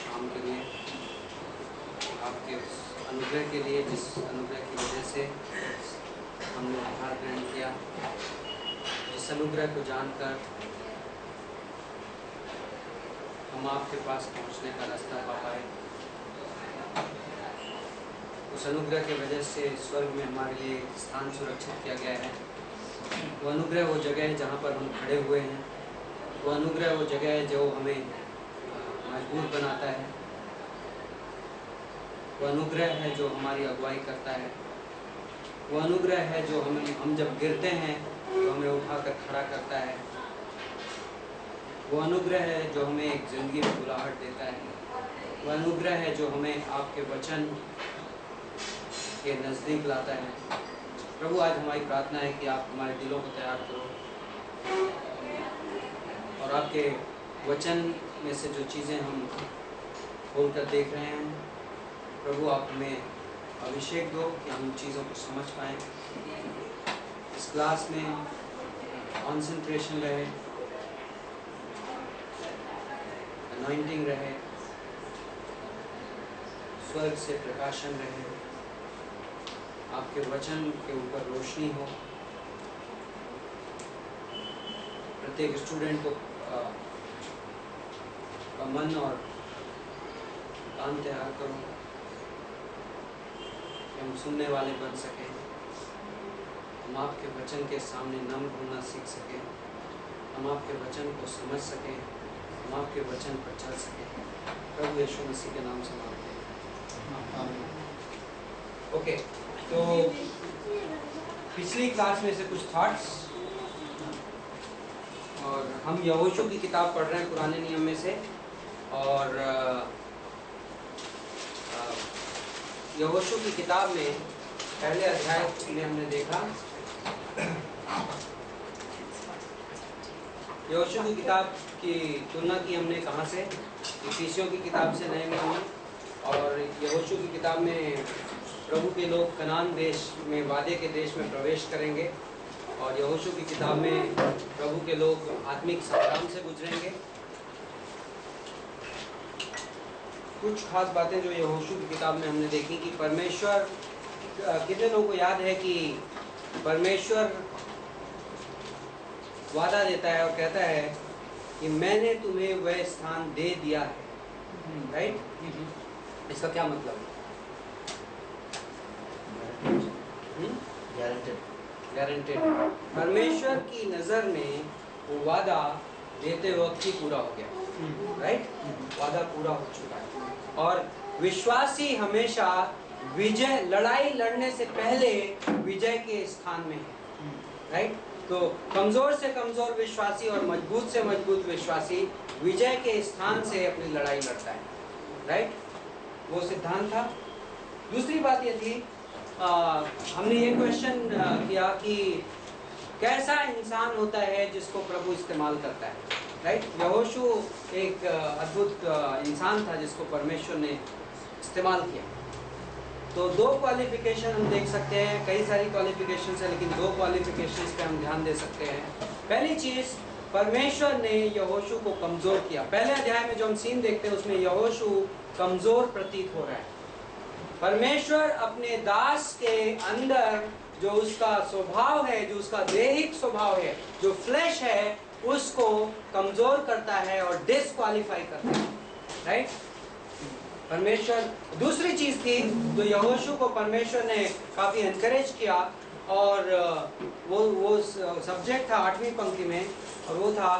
शाम के लिए, आपके उस अनुग्रह के लिए जिस अनुग्रह की वजह से हमने आहार ग्रहण किया, जिस अनुग्रह को जानकर हम आपके पास पहुंचने का रास्ता पा पाए, उस अनुग्रह की वजह से स्वर्ग में हमारे लिए स्थान सुरक्षित किया गया है। वो अनुग्रह वो जगह है जहाँ पर हम खड़े हुए हैं, वो अनुग्रह वो जगह है जो हमें मजबूत बनाता है, वो अनुग्रह है जो हमारी अगुवाई करता है, वो अनुग्रह है जो हम जब गिरते हैं तो हमें उठाकर खड़ा करता है, वो अनुग्रह है जो हमें एक ज़िंदगी में बुलाहट देता है, वो अनुग्रह है जो हमें आपके वचन के नज़दीक लाता है। प्रभु, आज हमारी प्रार्थना है कि आप हमारे दिलों को तैयार करो और आपके वचन में से जो चीज़ें हम खोल कर देख रहे हैं, प्रभु आप हमें अभिषेक दो कि हम चीज़ों को समझ पाएँ। इस क्लास में कॉन्सेंट्रेशन रहे, अनॉइंटिंग रहे, स्वर्ग से प्रकाशन रहे, आपके वचन के ऊपर रोशनी हो, प्रत्येक स्टूडेंट को का मन और कान तैयार करो कि हम सुनने वाले बन सकें, हम आपके वचन के सामने नम्र होना सीख सकें, हम आपके वचन को समझ सकें, हम आपके वचन पर चल सकें। प्रभु यीशु मसीह के नाम से मांगते हैं, ओके। तो पिछली क्लास में से कुछ थॉट्स, और हम यहोशू की किताब पढ़ रहे हैं पुराने नियम में से, और यहोशू की किताब में पहले अध्याय में हमने देखा, यहोशू की किताब की तुलना की हमने कहाँ से, इफिसियों की किताब से नए नियम में, और यहोशू की किताब में प्रभु के लोग कनान देश में, वादे के देश में प्रवेश करेंगे, और यहोशू की किताब में प्रभु के लोग आत्मिक संग्राम से गुजरेंगे। कुछ खास बातें जो यहोशू की किताब में हमने देखी कि परमेश्वर, कितने लोगों को याद है कि परमेश्वर वादा देता है और कहता है कि मैंने तुम्हें वह स्थान दे दिया है, राइट? इसका क्या मतलब है? गारंटेड। परमेश्वर की नज़र में वो वादा देते वक्त ही पूरा हो गया, राइट? वादा पूरा हो चुका है। और विश्वासी हमेशा विजय, लड़ाई लड़ने से पहले विजय के स्थान में है, राइट? तो कमज़ोर से कमज़ोर विश्वासी और मजबूत से मजबूत विश्वासी विजय के स्थान से अपनी लड़ाई लड़ता है, राइट? वो सिद्धांत था। दूसरी बात ये थी, हमने ये क्वेश्चन किया कि कैसा इंसान होता है जिसको प्रभु इस्तेमाल करता है, राइट? यहोशू एक अद्भुत इंसान था जिसको परमेश्वर ने इस्तेमाल किया। तो दो क्वालिफिकेशन हम देख सकते हैं, कई सारी क्वालिफिकेशंस है लेकिन दो क्वालिफिकेशंस पे हम ध्यान दे सकते हैं। पहली चीज़, परमेश्वर ने यहोशू को कमज़ोर किया। पहले अध्याय में जो हम सीन देखते हैं उसमें यहोशू कमज़ोर प्रतीत हो रहा है। परमेश्वर अपने दास के अंदर जो उसका स्वभाव है, जो उसका दैहिक स्वभाव है, जो फ्लैश है, उसको कमज़ोर करता है और डिस्क्वालीफाई करता है, राइट? परमेश्वर, दूसरी चीज़ थी जो यहोशू को परमेश्वर ने काफ़ी एनकरेज किया, और वो सब्जेक्ट था 8वीं पंक्ति में, और वो था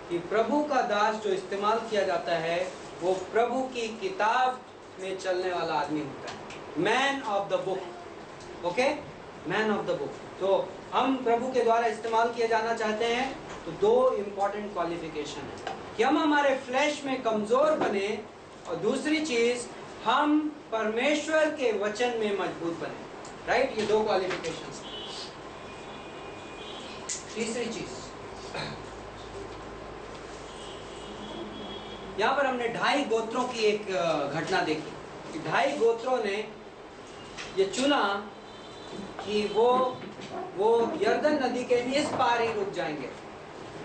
कि प्रभु का दास जो इस्तेमाल किया जाता है वो प्रभु की किताब में चलने वाला आदमी होता है, man of the book, okay? Man of the book. तो हम प्रभु के द्वारा इस्तेमाल किए जाना चाहते हैं तो दो इम्पॉर्टेंट क्वालिफिकेशन है कि हम हमारे फ्लैश में कमज़ोर बने, और दूसरी चीज़ हम परमेश्वर के वचन में मजबूत बने, राइट? ये दो क्वालिफिकेशंस। तीसरी चीज़, यहाँ पर हमने 2.5 गोत्रों की एक घटना देखी कि 2.5 गोत्रों ने ये चुना कि वो यर्दन नदी के इस पार ही रुक जाएंगे,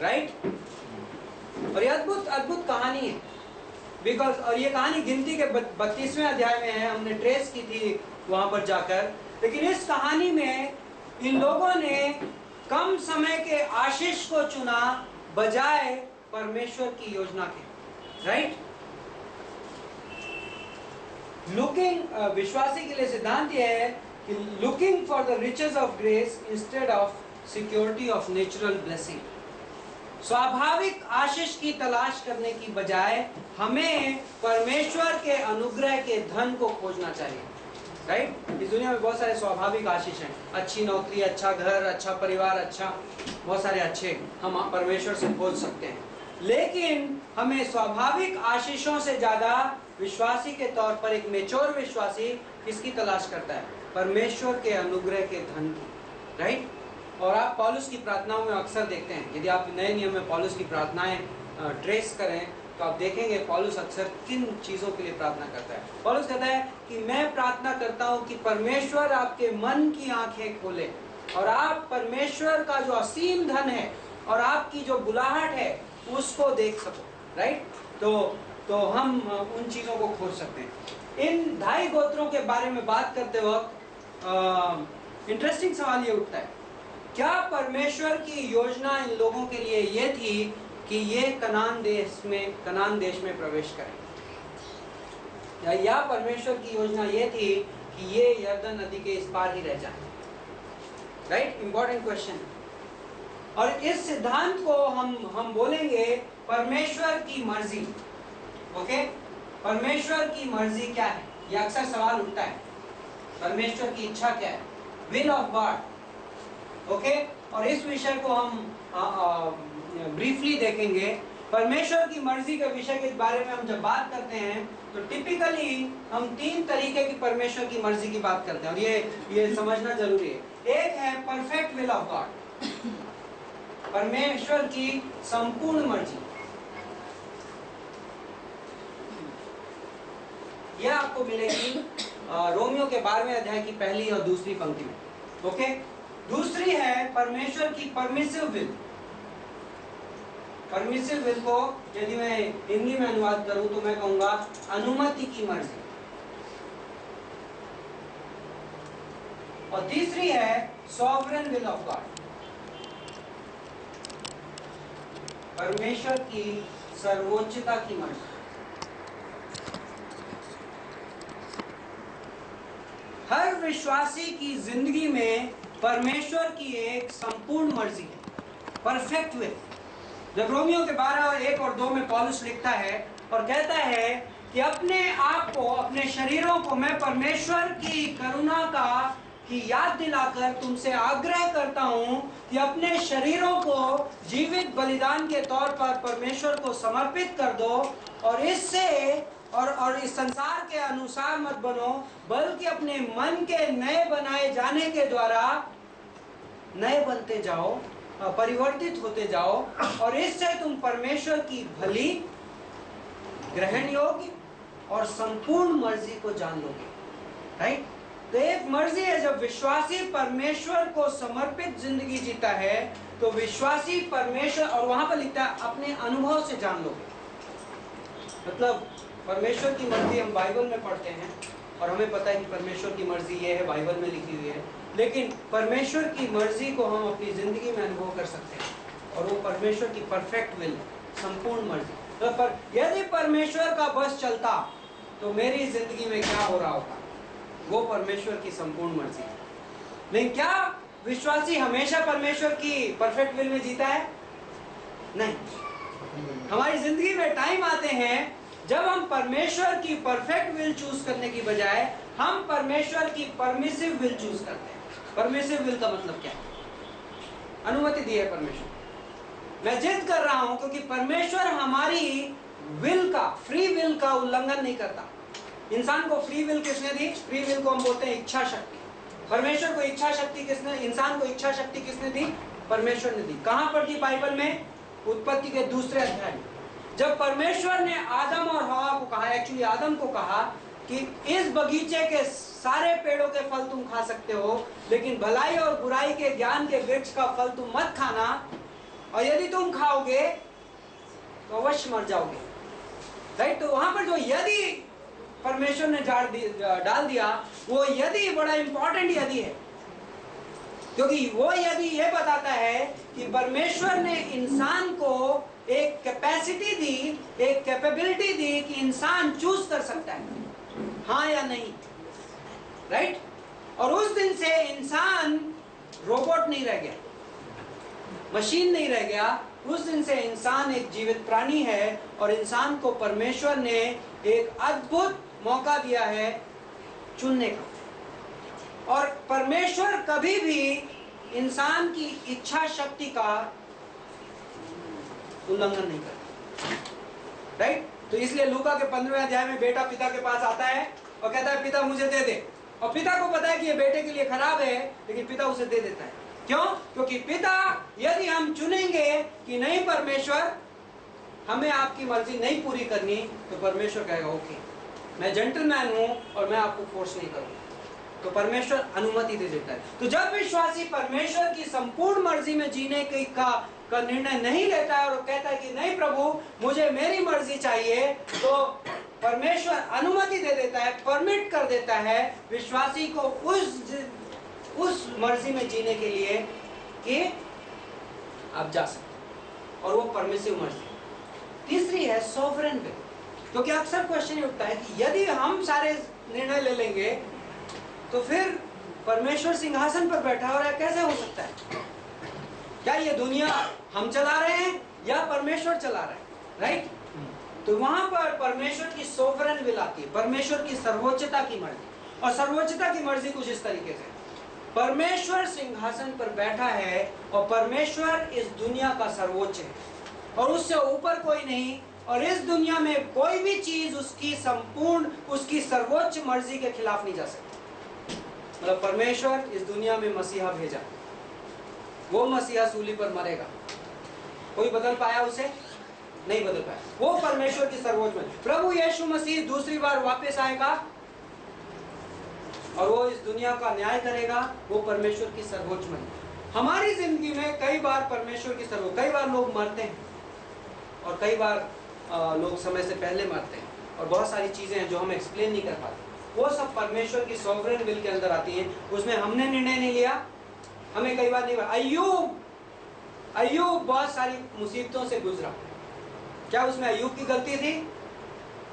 राइट? और ये अद्भुत अद्भुत कहानी है। बिकॉज, और ये कहानी गिनती के 32वें अध्याय में है, हमने ट्रेस की थी वहां पर जाकर। लेकिन इस कहानी में इन लोगों ने कम समय के आशीष को चुना बजाय परमेश्वर की योजना के, राइट। लुकिंग, विश्वासी के लिए सिद्धांत यह है कि looking for the riches of grace instead of security of natural blessing. स्वाभाविक आशीष की तलाश करने की बजाय हमें परमेश्वर के अनुग्रह के धन को खोजना चाहिए, राइट। इस दुनिया में बहुत सारे स्वाभाविक आशीष हैं, अच्छी नौकरी, अच्छा घर, अच्छा परिवार, अच्छा बहुत सारे अच्छे हम परमेश्वर से खोज सकते हैं। लेकिन हमें स्वाभाविक आशीषों से ज्यादा विश्वासी के तौर पर एक मेच्योर विश्वासी किसकी तलाश करता है? परमेश्वर के अनुग्रह के धन की, राइट। और आप पौलुस की प्रार्थनाओं में अक्सर देखते हैं, यदि आप नए नियम में पौलुस की प्रार्थनाएं ट्रेस करें तो आप देखेंगे पौलुस अक्सर किन चीज़ों के लिए प्रार्थना करता है। पौलुस कहता है कि मैं प्रार्थना करता हूं कि परमेश्वर आपके मन की आंखें खोले और आप परमेश्वर का जो असीम धन है और आपकी जो बुलाहट है उसको देख सको, राइट। तो हम उन चीज़ों को खोज सकते हैं। इन 2.5 गोत्रों के बारे में बात करते वक्त इंटरेस्टिंग सवाल ये उठता है, क्या परमेश्वर की योजना इन लोगों के लिए ये थी कि ये कनान देश में प्रवेश करें, या परमेश्वर की योजना ये थी कि ये यरदन नदी के इस पार ही रह जाएं? Right, important question. और इस सिद्धांत को हम बोलेंगे परमेश्वर की मर्जी। ओके, परमेश्वर की मर्जी क्या है? ये अक्सर सवाल उठता है, परमेश्वर की इच्छा क्या है? Will of God. ओके, और इस विषय को हम ब्रीफली देखेंगे। परमेश्वर की मर्जी के विषय के बारे में हम जब बात करते हैं तो टिपिकली हम 3 तरीके की परमेश्वर की मर्जी की बात करते हैं, और ये समझना जरूरी है। एक है परफेक्ट विल ऑफ गॉड, परमेश्वर की संपूर्ण मर्जी। यह आपको मिलेगी रोमियो के 12वें अध्याय की पहली और दूसरी पंक्ति में। ओके, दूसरी है परमेश्वर की परमिसिव विल। परमिसिव विल को यदि मैं हिंदी में अनुवाद करूं तो मैं कहूंगा अनुमति की मर्जी। और तीसरी है सॉवरेन विल ऑफ गॉड, परमेश्वर की सर्वोच्चता की मर्जी। हर विश्वासी की जिंदगी में परमेश्वर की एक संपूर्ण मर्जी है, परफेक्ट विल। जब रोमियो के 12 और 1 और 2 में पौलुस लिखता है और कहता है कि अपने आप को, अपने शरीरों को मैं परमेश्वर की करुणा की याद दिलाकर तुमसे आग्रह करता हूं कि अपने शरीरों को जीवित बलिदान के तौर पर परमेश्वर को समर्पित कर दो, और इससे और इस संसार के अनुसार मत बनो, बल्कि अपने मन के नए बनाए जाने के द्वारा नए बनते जाओ, परिवर्तित होते जाओ, और इससे तुम परमेश्वर की भली, ग्रहण योग्य और संपूर्ण मर्जी को जान लोगे। राइट, तो एक मर्जी है, जब विश्वासी परमेश्वर को समर्पित जिंदगी जीता है तो विश्वासी परमेश्वर, और वहां पर लिखता है अपने अनुभव से जान लोगे। मतलब परमेश्वर की मर्जी हम बाइबल में पढ़ते हैं और हमें पता है कि परमेश्वर की मर्जी ये है, बाइबल में लिखी हुई है, लेकिन परमेश्वर की मर्जी को हम अपनी जिंदगी में अनुभव कर सकते हैं, और वो परमेश्वर की परफेक्ट विल, संपूर्ण मर्जी। तो यदि परमेश्वर का बस चलता तो मेरी जिंदगी में क्या हो रहा होता, वो परमेश्वर की संपूर्ण मर्जी है। लेकिन क्या विश्वासी हमेशा परमेश्वर की परफेक्ट विल में जीता है? नहीं। हमारी जिंदगी में टाइम आते हैं जब हम परमेश्वर की परफेक्ट विल चूज करने की बजाय हम परमेश्वर की परमिसिव विल चूज करते हैं। परमिसिव विल का मतलब क्या है? अनुमति दी है परमेश्वर, मैं जिद कर रहा हूं क्योंकि परमेश्वर हमारी विल का, फ्री विल का उल्लंघन नहीं करता। इंसान को फ्री विल किसने दी? फ्री विल को हम बोलते हैं इच्छा शक्ति। परमेश्वर को इच्छा शक्ति किसने, इंसान को इच्छा शक्ति किसने दी? परमेश्वर ने दी। कहां पर दी? बाइबल में उत्पत्ति के 2 अध्याय में, जब परमेश्वर ने आदम और हवा को कहा, एक्चुअली आदम को कहा कि इस बगीचे के सारे पेड़ों के फल तुम खा सकते हो, लेकिन भलाई और बुराई के ज्ञान के वृक्ष का फल तुम मत खाना, और यदि तुम खाओगे तो अवश्य मर जाओगे। राइट। तो वहां पर जो यदि परमेश्वर ने डाल दिया, वो यदि बड़ा इंपॉर्टेंट यदि है, क्योंकि वो यदि ये बताता है कि परमेश्वर ने इंसान को एक कैपेसिटी दी, एक कैपेबिलिटी दी कि इंसान चूज कर सकता है हाँ या नहीं, राइट। और उस दिन से इंसान रोबोट नहीं रह गया, मशीन नहीं रह गया। उस दिन से इंसान एक जीवित प्राणी है और इंसान को परमेश्वर ने एक अद्भुत मौका दिया है चुनने का। और परमेश्वर कभी भी इंसान की इच्छा शक्ति का उल्लंघन नहीं करता, राइट। तो इसलिए लूका के 15वें अध्याय में बेटा पिता के पास आता है और कहता है पिता मुझे दे दे, और पिता को पता है कि ये बेटे के लिए खराब है, लेकिन पिता उसे दे देता है। क्यों? क्योंकि पिता, यदि हम चुनेंगे कि नहीं परमेश्वर हमें आपकी मर्जी नहीं पूरी करनी, तो परमेश्वर कहेगा ओके, मैं जेंटलमैन हूं और मैं आपको फोर्स नहीं करूंगा। तो परमेश्वर अनुमति दे देता है। तो जब विश्वासी परमेश्वर की संपूर्ण मर्जी में जीने का निर्णय नहीं लेता है और कहता है कि नहीं प्रभु मुझे मेरी मर्जी चाहिए, तो परमेश्वर अनुमति दे देता है, परमिट कर देता है विश्वासी को उस मर्जी में जीने के लिए कि आप जा सकते, और वो परमिसिव मर्जी। तीसरी है सॉवरेन विल, क्योंकि अक्सर क्वेश्चन ये उठता है कि यदि हम सारे निर्णय ले लेंगे तो फिर परमेश्वर सिंहासन पर बैठा हो रहा है, कैसे हो सकता है? क्या ये दुनिया हम चला रहे हैं या परमेश्वर चला रहा है, राइट? तो वहां पर परमेश्वर की सोवरेन विल आती है, परमेश्वर की सर्वोच्चता की मर्जी। और सर्वोच्चता की मर्जी कुछ इस तरीके से, परमेश्वर सिंहासन पर बैठा है और परमेश्वर इस दुनिया का सर्वोच्च है और उससे ऊपर कोई नहीं, और इस दुनिया में कोई भी चीज उसकी सर्वोच्च मर्जी के खिलाफ नहीं जा सकती। मतलब परमेश्वर इस दुनिया में मसीहा भेजा, वो मसीहा सूली पर मरेगा, कोई बदल पाया उसे? नहीं बदल पाया। वो परमेश्वर की सर्वोच्च मर्जी। प्रभु यीशु मसीह दूसरी बार वापस आएगा और वो इस दुनिया का न्याय करेगा, वो परमेश्वर की सर्वोच्च मर्जी। हमारी जिंदगी में कई बार परमेश्वर की सर्वोच्च, कई बार लोग मरते हैं और कई बार लोग समय से पहले मरते हैं, और बहुत सारी चीजें हैं जो हम एक्सप्लेन नहीं कर पाते। वो सब परमेश्वर की सॉवरेन विल के अंदर आती हैं। उसमें हमने निर्णय नहीं लिया, हमें कई बार नहीं। अय्यूब बहुत सारी मुसीबतों से गुजरा, क्या उसमें अय्यूब की गलती थी?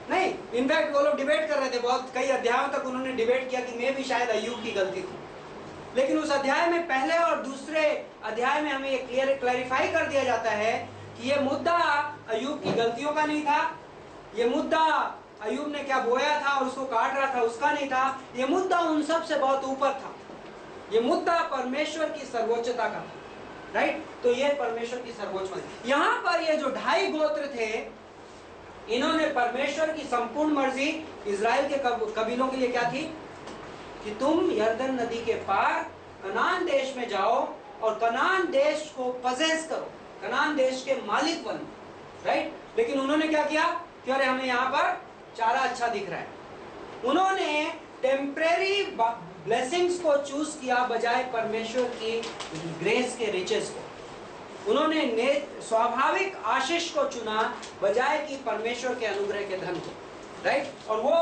नहीं। इनफैक्ट वो लोग डिबेट कर रहे थे, बहुत कई अध्यायों तक उन्होंने डिबेट किया कि मैं भी शायद अय्यूब की गलती थी। लेकिन उस अध्याय में, पहले और दूसरे अध्याय में, हमें ये क्लैरिफाई कर दिया जाता है कि ये मुद्दा अय्यूब की गलतियों का नहीं था, ये मुद्दा अय्यूब ने क्या बोया था और उसको काट रहा था उसका नहीं था, ये मुद्दा उन सब से बहुत ऊपर था। ये मुद्दा परमेश्वर की सर्वोच्चता का था, राइट? तो ये परमेश्वर की सर्वोच्च मर्जी। यहाँ पर ये जो 2.5 गोत्र थे, इन्होंने परमेश्वर की संपूर्ण मर्जी इजराइल के कबीलों के लिए क्या थी कि तुम यरदन नदी के पार कनान देश में जाओ और कनान देश को पजेस करो, कनान देश के मालिक बनो, राइट? लेकिन उन्होंने क्या किया कि अरे हमें यहाँ पर चारा अच्छा दिख रहा है। उन्होंने टेम्परेरी ब्लेसिंग्स को चूज किया बजाय परमेश्वर की ग्रेस के रिचेस को। उन्होंने स्वाभाविक आशीष को चुना बजाय कि परमेश्वर के अनुग्रह के धन को, राइट? और वो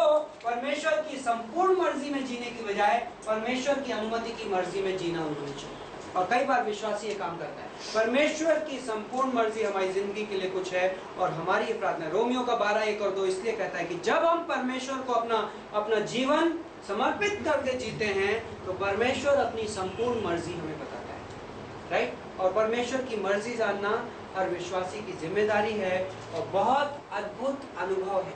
परमेश्वर की संपूर्ण मर्जी में जीने की बजाय परमेश्वर की अनुमति की मर्जी में जीना उन्होंने चुना। और कई बार विश्वासी ये काम करता है। परमेश्वर की संपूर्ण मर्जी हमारी जिंदगी के लिए कुछ है, और हमारी ये प्रार्थना है। रोमियो का 12:1-2 इसलिए कहता है कि जब हम परमेश्वर को अपना जीवन समर्पित करके जीते हैं तो परमेश्वर अपनी संपूर्ण मर्जी हमें बताता है, राइट? और परमेश्वर की मर्जी जानना हर विश्वासी की जिम्मेदारी है और बहुत अद्भुत अनुभव है,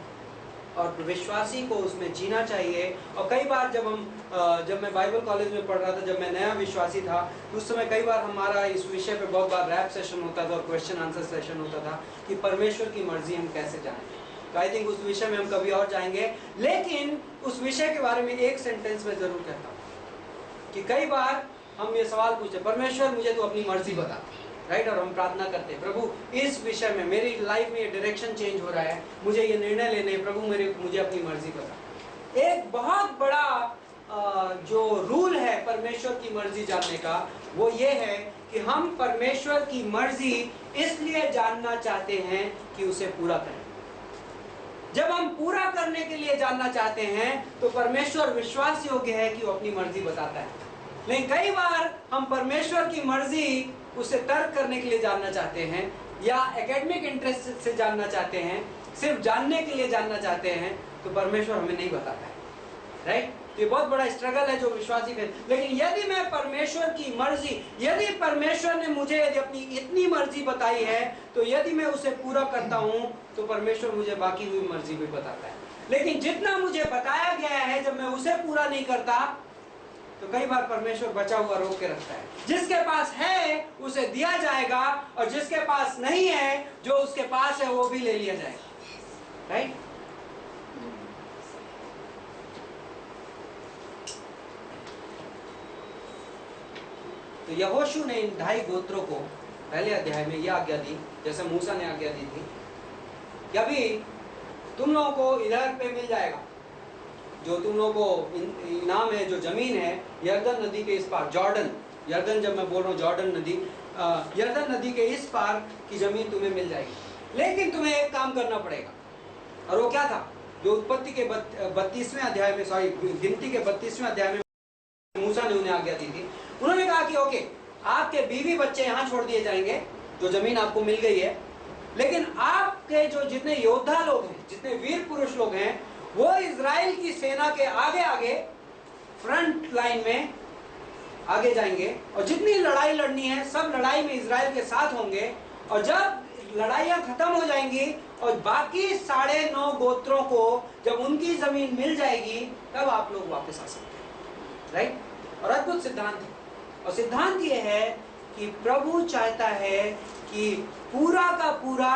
और विश्वासी को उसमें जीना चाहिए। और कई बार जब मैं बाइबल कॉलेज में पढ़ रहा था, जब मैं नया विश्वासी था, उस समय कई बार हमारा इस विषय पे बहुत बार रैप सेशन होता था और क्वेश्चन आंसर सेशन होता था कि परमेश्वर की मर्जी हम कैसे जानें। तो आई थिंक उस विषय में हम कभी और जाएंगे, लेकिन उस विषय के बारे में एक सेंटेंस में जरूर कहता हूँ कि कई बार हम ये सवाल पूछते, परमेश्वर मुझे तो अपनी मर्जी बता, राइट? और हम प्रार्थना करते हैं, प्रभु इस विषय में मेरी लाइफ में ये डायरेक्शन चेंज हो रहा है, मुझे ये निर्णय लेने, प्रभु मुझे अपनी मर्जी बता। एक बहुत बड़ा जो रूल है परमेश्वर की मर्जी जानने का, वो ये है कि हम परमेश्वर की मर्जी इसलिए जानना चाहते हैं कि उसे पूरा करें। जब हम पूरा करने के लिए जानना चाहते हैं तो परमेश्वर विश्वास योग्य है कि वो अपनी मर्जी बताता है। लेकिन कई बार हम परमेश्वर की मर्जी उसे तर्क करने के लिए जानना चाहते हैं या एकेडमिक इंटरेस्ट से जानना चाहते हैं, सिर्फ जानने के लिए जानना चाहते हैं, तो परमेश्वर हमें नहीं बताता है, राइट? तो ये बहुत बड़ा स्ट्रगल है जो विश्वासी है। लेकिन यदि मैं परमेश्वर की मर्जी, यदि परमेश्वर ने मुझे यदि अपनी इतनी मर्जी बताई है, तो यदि मैं उसे पूरा करता हूं तो परमेश्वर मुझे बाकी हुई मर्जी भी बताता है। लेकिन जितना मुझे बताया गया है, जब मैं उसे पूरा नहीं करता तो कई बार परमेश्वर बचा हुआ रोक के रखता है। जिसके पास है उसे दिया जाएगा, और जिसके पास नहीं है, जो उसके पास है वो भी ले लिया जाएगा, राइट? तो यहोशू ने इन 2.5 गोत्रों को पहले अध्याय में यह आज्ञा दी, जैसे मूसा ने आज्ञा दी थी, कि अभी तुम लोगों को इधर पे मिल जाएगा, जो तुम लोगों को इनाम है, जो जमीन है यरदन नदी के इस पार, जॉर्डन, यरदन जब मैं बोल रहा हूँ जॉर्डन नदी, यरदन नदी के इस पार की जमीन तुम्हें मिल जाएगी। लेकिन तुम्हें एक काम करना पड़ेगा, और वो क्या था? जो उत्पत्ति के 32वें अध्याय में, सॉरी गिनती के 32वें अध्याय में मूसा ने उन्हें आज्ञा दी थी। उन्होंने कहा कि ओके, आपके बीवी बच्चे यहाँ छोड़ दिए जाएंगे, जो जमीन आपको मिल गई है, लेकिन आपके जो जितने योद्धा लोग हैं, जितने वीर पुरुष लोग हैं, वो इजराइल की सेना के आगे आगे फ्रंट लाइन में आगे जाएंगे, और जितनी लड़ाई लड़नी है सब लड़ाई में इजराइल के साथ होंगे। और जब लड़ाइयां खत्म हो जाएंगी और बाकी 9.5 गोत्रों को जब उनकी जमीन मिल जाएगी, तब आप लोग वापस आ सकते हैं, राइट? और अद्भुत सिद्धांत है, और सिद्धांत ये है कि प्रभु चाहता है कि पूरा का पूरा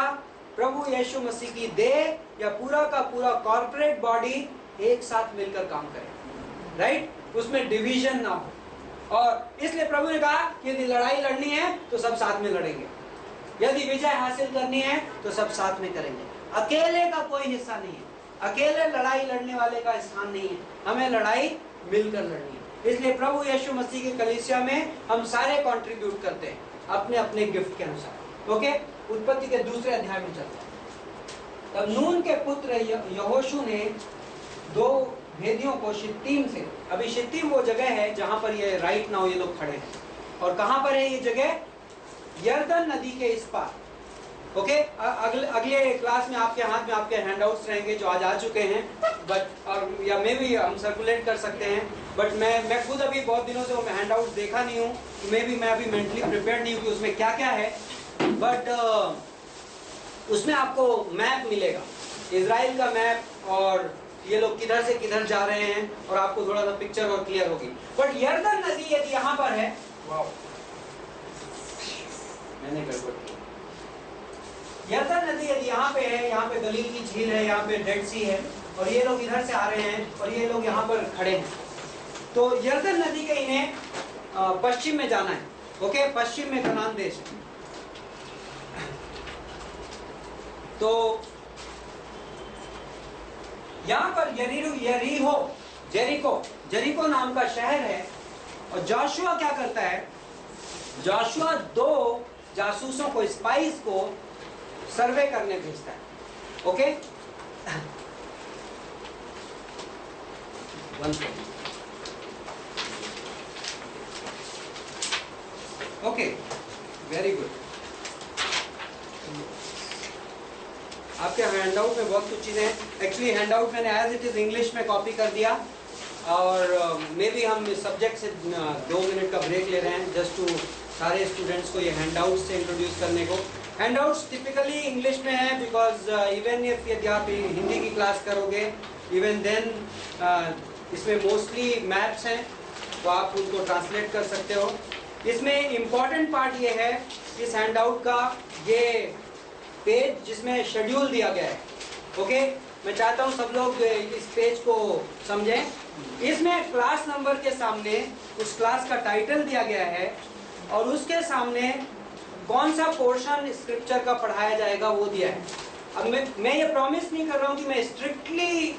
प्रभु यीशु मसीह की देह या पूरा का पूरा कॉर्पोरेट बॉडी एक साथ मिलकर काम करे, राइट? उसमें डिवीजन ना हो। और इसलिए प्रभु ने कहा कि यदि लड़ाई लड़नी है तो सब साथ में लड़ेंगे, यदि विजय हासिल करनी है तो सब साथ में करेंगे। अकेले का कोई हिस्सा नहीं है, अकेले लड़ाई लड़ने वाले का स्थान नहीं है, हमें लड़ाई मिलकर लड़नी है। इसलिए प्रभु यीशु मसीह की कलीसिया में हम सारे कंट्रीब्यूट करते हैं अपने अपने गिफ्ट के अनुसार। ओके, उत्पत्ति के 2 अध्याय में चलते हैं। तब नून के पुत्र यहोशू ने 2 भेदियों को शित्तीम से, अभी शित्तीम वो जगह है जहां पर ये राइट नाउ ये लोग खड़े हैं, और कहां पर है ये जगह? यरदन नदी के इस पार। ओके, अगले क्लास में आपके हाथ में आपके हैंडआउट्स रहेंगे जो आज आ चुके हैं, बट और या मे भी हम सर्कुलेट कर सकते हैं, बट मैं खुद अभी बहुत दिनों से वो हैंडआउट्स देखा नहीं हूँ, तो मैं अभी मेंटली प्रिपेयर्ड नहीं हूँ कि उसमें क्या क्या है, बट उसमें आपको मैप मिलेगा, इजराइल का मैप, और ये लोग किधर से किधर जा रहे हैं, और आपको थोड़ा सा पिक्चर और क्लियर होगी। बट यरदन नदी यदि यहाँ पर है, वाओ मैंने गड़बड़ की, यरदन नदी यदि यहाँ पे है, यहाँ पे गलील की झील है, यहाँ पे डेड सी है, और ये लोग इधर से आ रहे हैं और ये लोग यहाँ पर खड़े हैं, तो यरदन नदी के इन्हें पश्चिम में जाना है। ओके, पश्चिम में कनान देश है। तो यहाँ पर जेरिको नाम का शहर है, और जोशुआ क्या करता है? जोशुआ 2 जासूसों को, स्पाइस को सर्वे करने भेजता है। Okay, okay, very good. आपके हैंडआउट में बहुत कुछ चीज़ें हैं। एक्चुअली हैंडआउट मैंने एज इट इज़ इंग्लिश में कॉपी कर दिया, और मे भी हम इस सब्जेक्ट से 2 मिनट का ब्रेक ले रहे हैं जस्ट टू सारे स्टूडेंट्स को ये हैंडआउट से इंट्रोड्यूस करने को। हैंडआउट्स टिपिकली इंग्लिश में है, बिकॉज इवन इफ यदि आप हिंदी की क्लास करोगे, इवन देन इसमें मोस्टली मैप्स हैं, तो आप उनको ट्रांसलेट कर सकते हो। इसमें इम्पॉर्टेंट पार्ट ये है इस हैंडआउट का, ये पेज जिसमें शेड्यूल दिया गया है। ओके, मैं चाहता हूँ सब लोग इस पेज को समझें। इसमें क्लास नंबर के सामने उस क्लास का टाइटल दिया गया है, और उसके सामने कौन सा पोर्शन स्क्रिप्चर का पढ़ाया जाएगा वो दिया है। अब मैं ये प्रॉमिस नहीं कर रहा हूँ कि मैं स्ट्रिक्टली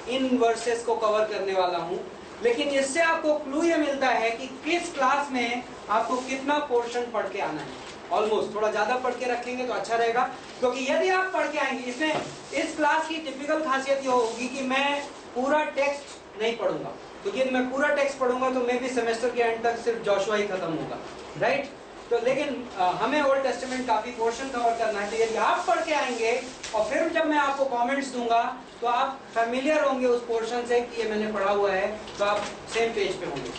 इन वर्सेस को कवर करने वाला हूँ, लेकिन इससे आपको क्लू ये मिलता है कि किस क्लास में आपको कितना पोर्शन पढ़ के आना है। ऑलमोस्ट थोड़ा ज्यादा पढ़ के रखेंगे तो अच्छा रहेगा, क्योंकि यदि आप पढ़ के आएंगे, इसमें इस क्लास की टिपिकल खासियत ये होगी कि मैं पूरा टेक्स्ट नहीं पढ़ूंगा, क्योंकि यदि मैं पूरा टेक्स्ट पढ़ूंगा तो मे भी सेमेस्टर के एंड तक सिर्फ जोशुआ ही खत्म होगा, राइट। तो लेकिन हमें ओल्ड टेस्टामेंट काफी पोर्शन कवर करना है, तो यदि आप पढ़ के आएंगे और फिर जब मैं आपको कमेंट्स दूंगा तो आप फेमिलियर होंगे उस पोर्शन से कि ये मैंने पढ़ा हुआ है, तो आप सेम पेज पे होंगे।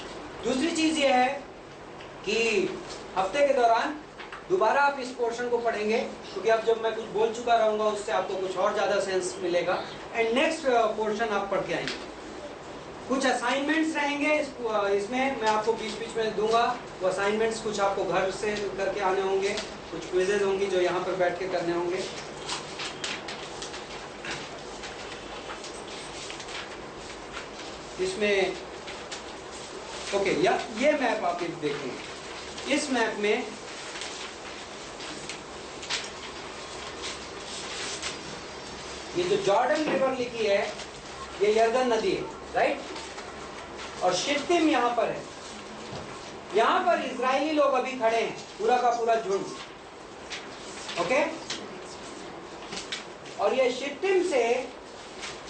दूसरी चीज ये है कि हफ्ते के दौरान दोबारा आप इस पोर्शन को पढ़ेंगे, क्योंकि अब जब मैं कुछ बोल चुका रहूंगा उससे आपको कुछ और ज्यादा सेंस मिलेगा, एंड नेक्स्ट पोर्शन आप पढ़ के आएंगे। कुछ असाइनमेंट्स रहेंगे इसमें मैं आपको बीच बीच में दूंगा, वो असाइनमेंट्स कुछ आपको घर से करके आने होंगे, कुछ क्विजेज होंगी जो यहाँ पर बैठ के करने होंगे। इसमें ओके, ये मैप आप देखेंगे। इस मैप में ये जो जॉर्डन रिवर लिखी है ये यर्दन नदी है, राइट, और शित्तिम यहाँ पर है। यहाँ पर इजरायली लोग अभी खड़े हैं, पूरा का पूरा झुंड, ओके। और ये शित्तिम से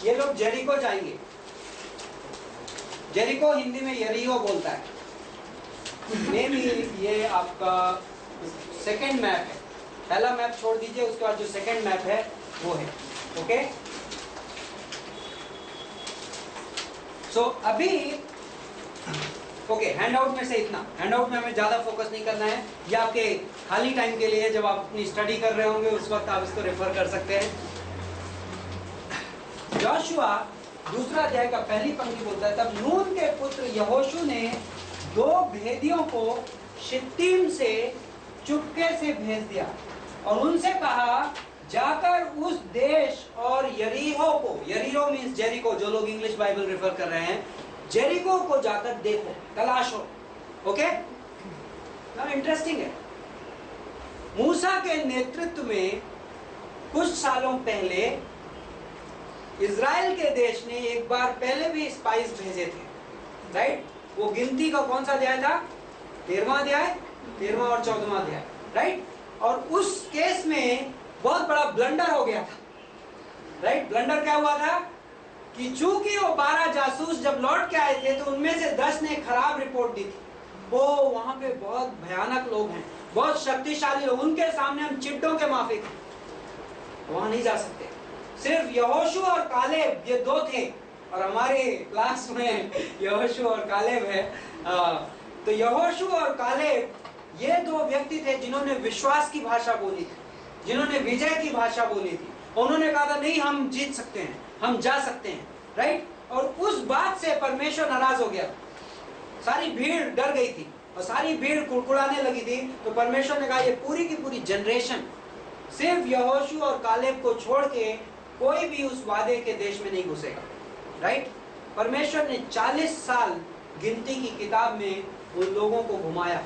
ये लोग जेरिको जाएंगे। जेरिको हिंदी में यरीहो बोलता है। मे भी ये आपका सेकंड मैप है, पहला मैप छोड़ दीजिए, उसके बाद जो सेकंड मैप है वो है, ओके। सो अभी ओके, हैंडआउट में से इतना, हैंडआउट में हमें ज्यादा फोकस नहीं करना है, ये आपके खाली टाइम के लिए, जब आप अपनी स्टडी कर रहे होंगे उस वक्त आप इसको रेफर कर सकते हैं। जोशुआ दूसरा अध्याय का पहली पंक्ति बोलता है, तब नून के पुत्र यहोशू ने 2 भेदियों को शित्तीम से चुपके से भेज दिया और उनसे कहा, जाकर उस देश और यरीहो को, यरीहो मींस जेरिको, जो लोग इंग्लिश बाइबल रेफर कर रहे हैं, जेरिको को जाकर देखो, तलाशो, ओके। नाउ इंटरेस्टिंग है, मूसा के नेतृत्व में कुछ सालों पहले इजराइल के देश ने एक बार पहले भी स्पाइस भेजे थे, राइट। वो गिनती का कौन सा अध्याय था? 13वां अध्याय, 13वां और 14वां अध्याय, राइट। और उस केस में बहुत बड़ा ब्लंडर हो गया था, राइट। ब्लंडर क्या हुआ था कि चूंकि वो 12 जासूस जब लौट के आए थे तो उनमें से 10 ने खराब रिपोर्ट दी थी। वो वहां पे बहुत भयानक लोग हैं, बहुत शक्तिशाली लोग, उनके सामने हम चिट्टों के माफिक हैं, वहां नहीं जा सकते। सिर्फ यहोशू और कालेब ये 2 थे, और हमारे क्लास में यहोशू और कालेब है। तो यहोशू और कालेब ये 2 व्यक्ति थे जिन्होंने विश्वास की भाषा बोली थी, जिन्होंने विजय की भाषा बोली थी। उन्होंने कहा था नहीं, हम जीत सकते हैं, हम जा सकते हैं, राइट। और उस बात से परमेश्वर नाराज हो गया, सारी भीड़ डर गई थी और सारी भीड़ कुड़कुड़ाने लगी थी। तो परमेश्वर ने कहा ये पूरी की पूरी जनरेशन सिर्फ यहोशू और कालेब को छोड़ के कोई भी उस वादे के देश में नहीं घुसेगा, राइट। परमेश्वर ने 40 साल गिनती की किताब में उन लोगों को घुमाया,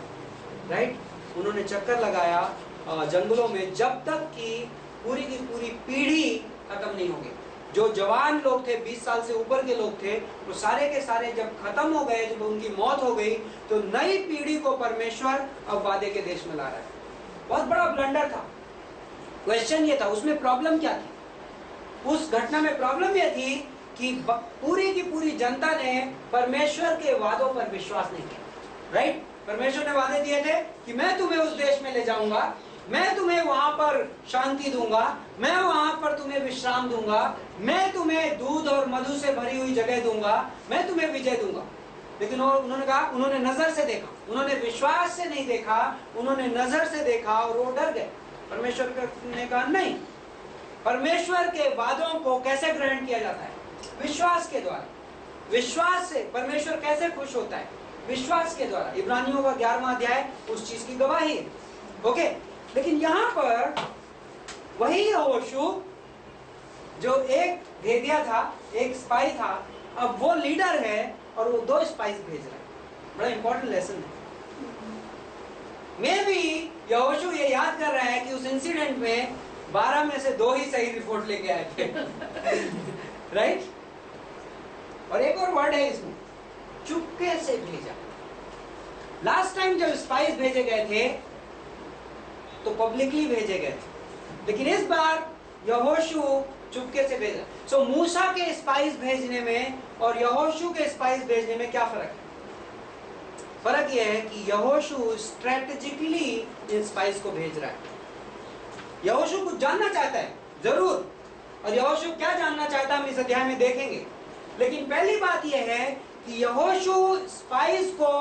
राइट। उन्होंने चक्कर लगाया जंगलों में, जब तक कि पूरी की पूरी पीढ़ी खत्म नहीं होगी। जो जवान लोग थे, 20 साल से ऊपर के लोग थे, वो सारे के सारे जब खत्म हो गए, जब उनकी मौत हो गई, तो नई पीढ़ी को परमेश्वर अब वादे के देश में ला रहा है। बहुत बड़ा ब्लंडर था। क्वेश्चन ये था, उसमें प्रॉब्लम क्या थी? उस घटना में प्रॉब्लम यह थी कि पूरी की पूरी जनता ने परमेश्वर के वादों पर विश्वास नहीं किया, राइट। परमेश्वर ने वादे दिए थे कि मैं तुम्हें उस देश में ले जाऊंगा, मैं तुम्हें वहां पर शांति दूंगा, मैं वहां पर तुम्हें विश्राम दूंगा, मैं तुम्हें दूध और मधु से भरी हुई जगह दूंगा, मैं तुम्हें विजय दूंगा। लेकिन उन्होंने कहा, उन्होंने नजर से देखा, उन्होंने विश्वास से नहीं देखा, उन्होंने नजर से देखा और वो डर गए। परमेश्वर ने कहा नहीं, परमेश्वर के वादों को कैसे ग्रहण किया जाता है? विश्वास के द्वारा। विश्वास से परमेश्वर कैसे खुश होता है? विश्वास के द्वारा। इब्रानियों का 11वां अध्याय उस चीज की गवाही है, ओके। लेकिन यहाँ पर वही यहोशू जो एक भेदिया था, एक स्पाई था, अब वो लीडर है और वो 2 स्पाइस भेज रहा है। बड़ा इंपॉर्टेंट लेसन है। मे बी यहोशू ये याद कर रहा है कि उस इंसिडेंट में 12 में से 2 ही सही रिपोर्ट लेके आए थे, राइट। और एक और वर्ड है इसमें, चुपके से भेजा। लास्ट टाइम जब स्पाइस भेजे गए थे तो पब्लिकली भेजे गए थे, लेकिन इस बार यहोशू चुपके से भेजा। सो मूसा के स्पाइस भेजने में और यहोशू के स्पाइस भेजने में क्या फर्क है? फर्क यह है कि यहोशू स्ट्रेटेजिकली इन स्पाइस को भेज रहा है। यहोशू कुछ जानना चाहता है जरूर, और यहोशू क्या जानना चाहता है हम इस अध्याय में देखेंगे। लेकिन पहली बात यह है कि यहोशू स्पाइस को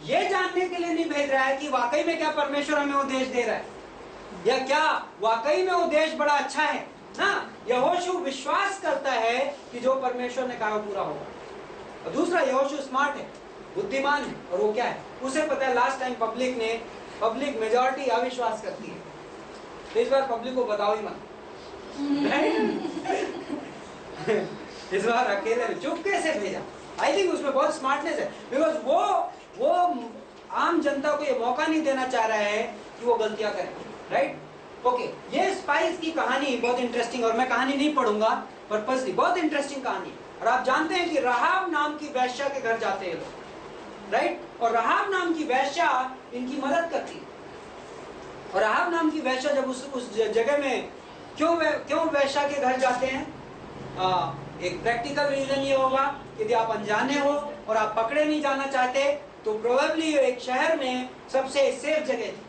यह जानने के लिए नहीं भेज रहा है कि वाकई में क्या परमेश्वर हमें उद्देश दे रहा है, या क्या वाकई में उद्देश्य बड़ा अच्छा है ना। यहोशू विश्वास करता है कि जो परमेश्वर ने कहा पूरा होगा। और दूसरा, यहोशू स्मार्ट है, बुद्धिमान है, और वो क्या है, उसे पता है लास्ट टाइम पब्लिक मेजॉरिटी अविश्वास करती है, तो इस बार पब्लिक को बताओ ही मत। इस बार अकेले चुपके से भेजा। आई थिंक उसमें बहुत स्मार्टनेस है, बिकॉज वो आम जनता को ये मौका नहीं देना चाह रहा है कि वो गलतियां करें, राइट। ओके, ये स्पाइस की कहानी बहुत इंटरेस्टिंग, और मैं कहानी नहीं पढ़ूंगा पर्पसली, बहुत इंटरेस्टिंग कहानी। और आप जानते हैं कि राहाब नाम की वेश्या के घर जाते हैं लोग, राइट, और राहाब नाम की वेश्या इनकी मदद करती है। और राहाब नाम की वेश्या जब उस जगह में क्यों वेश्या के घर जाते हैं, एक प्रैक्टिकल रीजन ये होगा कि यदि आप अनजाने हो और आप पकड़े नहीं जाना चाहते तो प्रोबेबली एक शहर में सबसे सेफ जगह थी,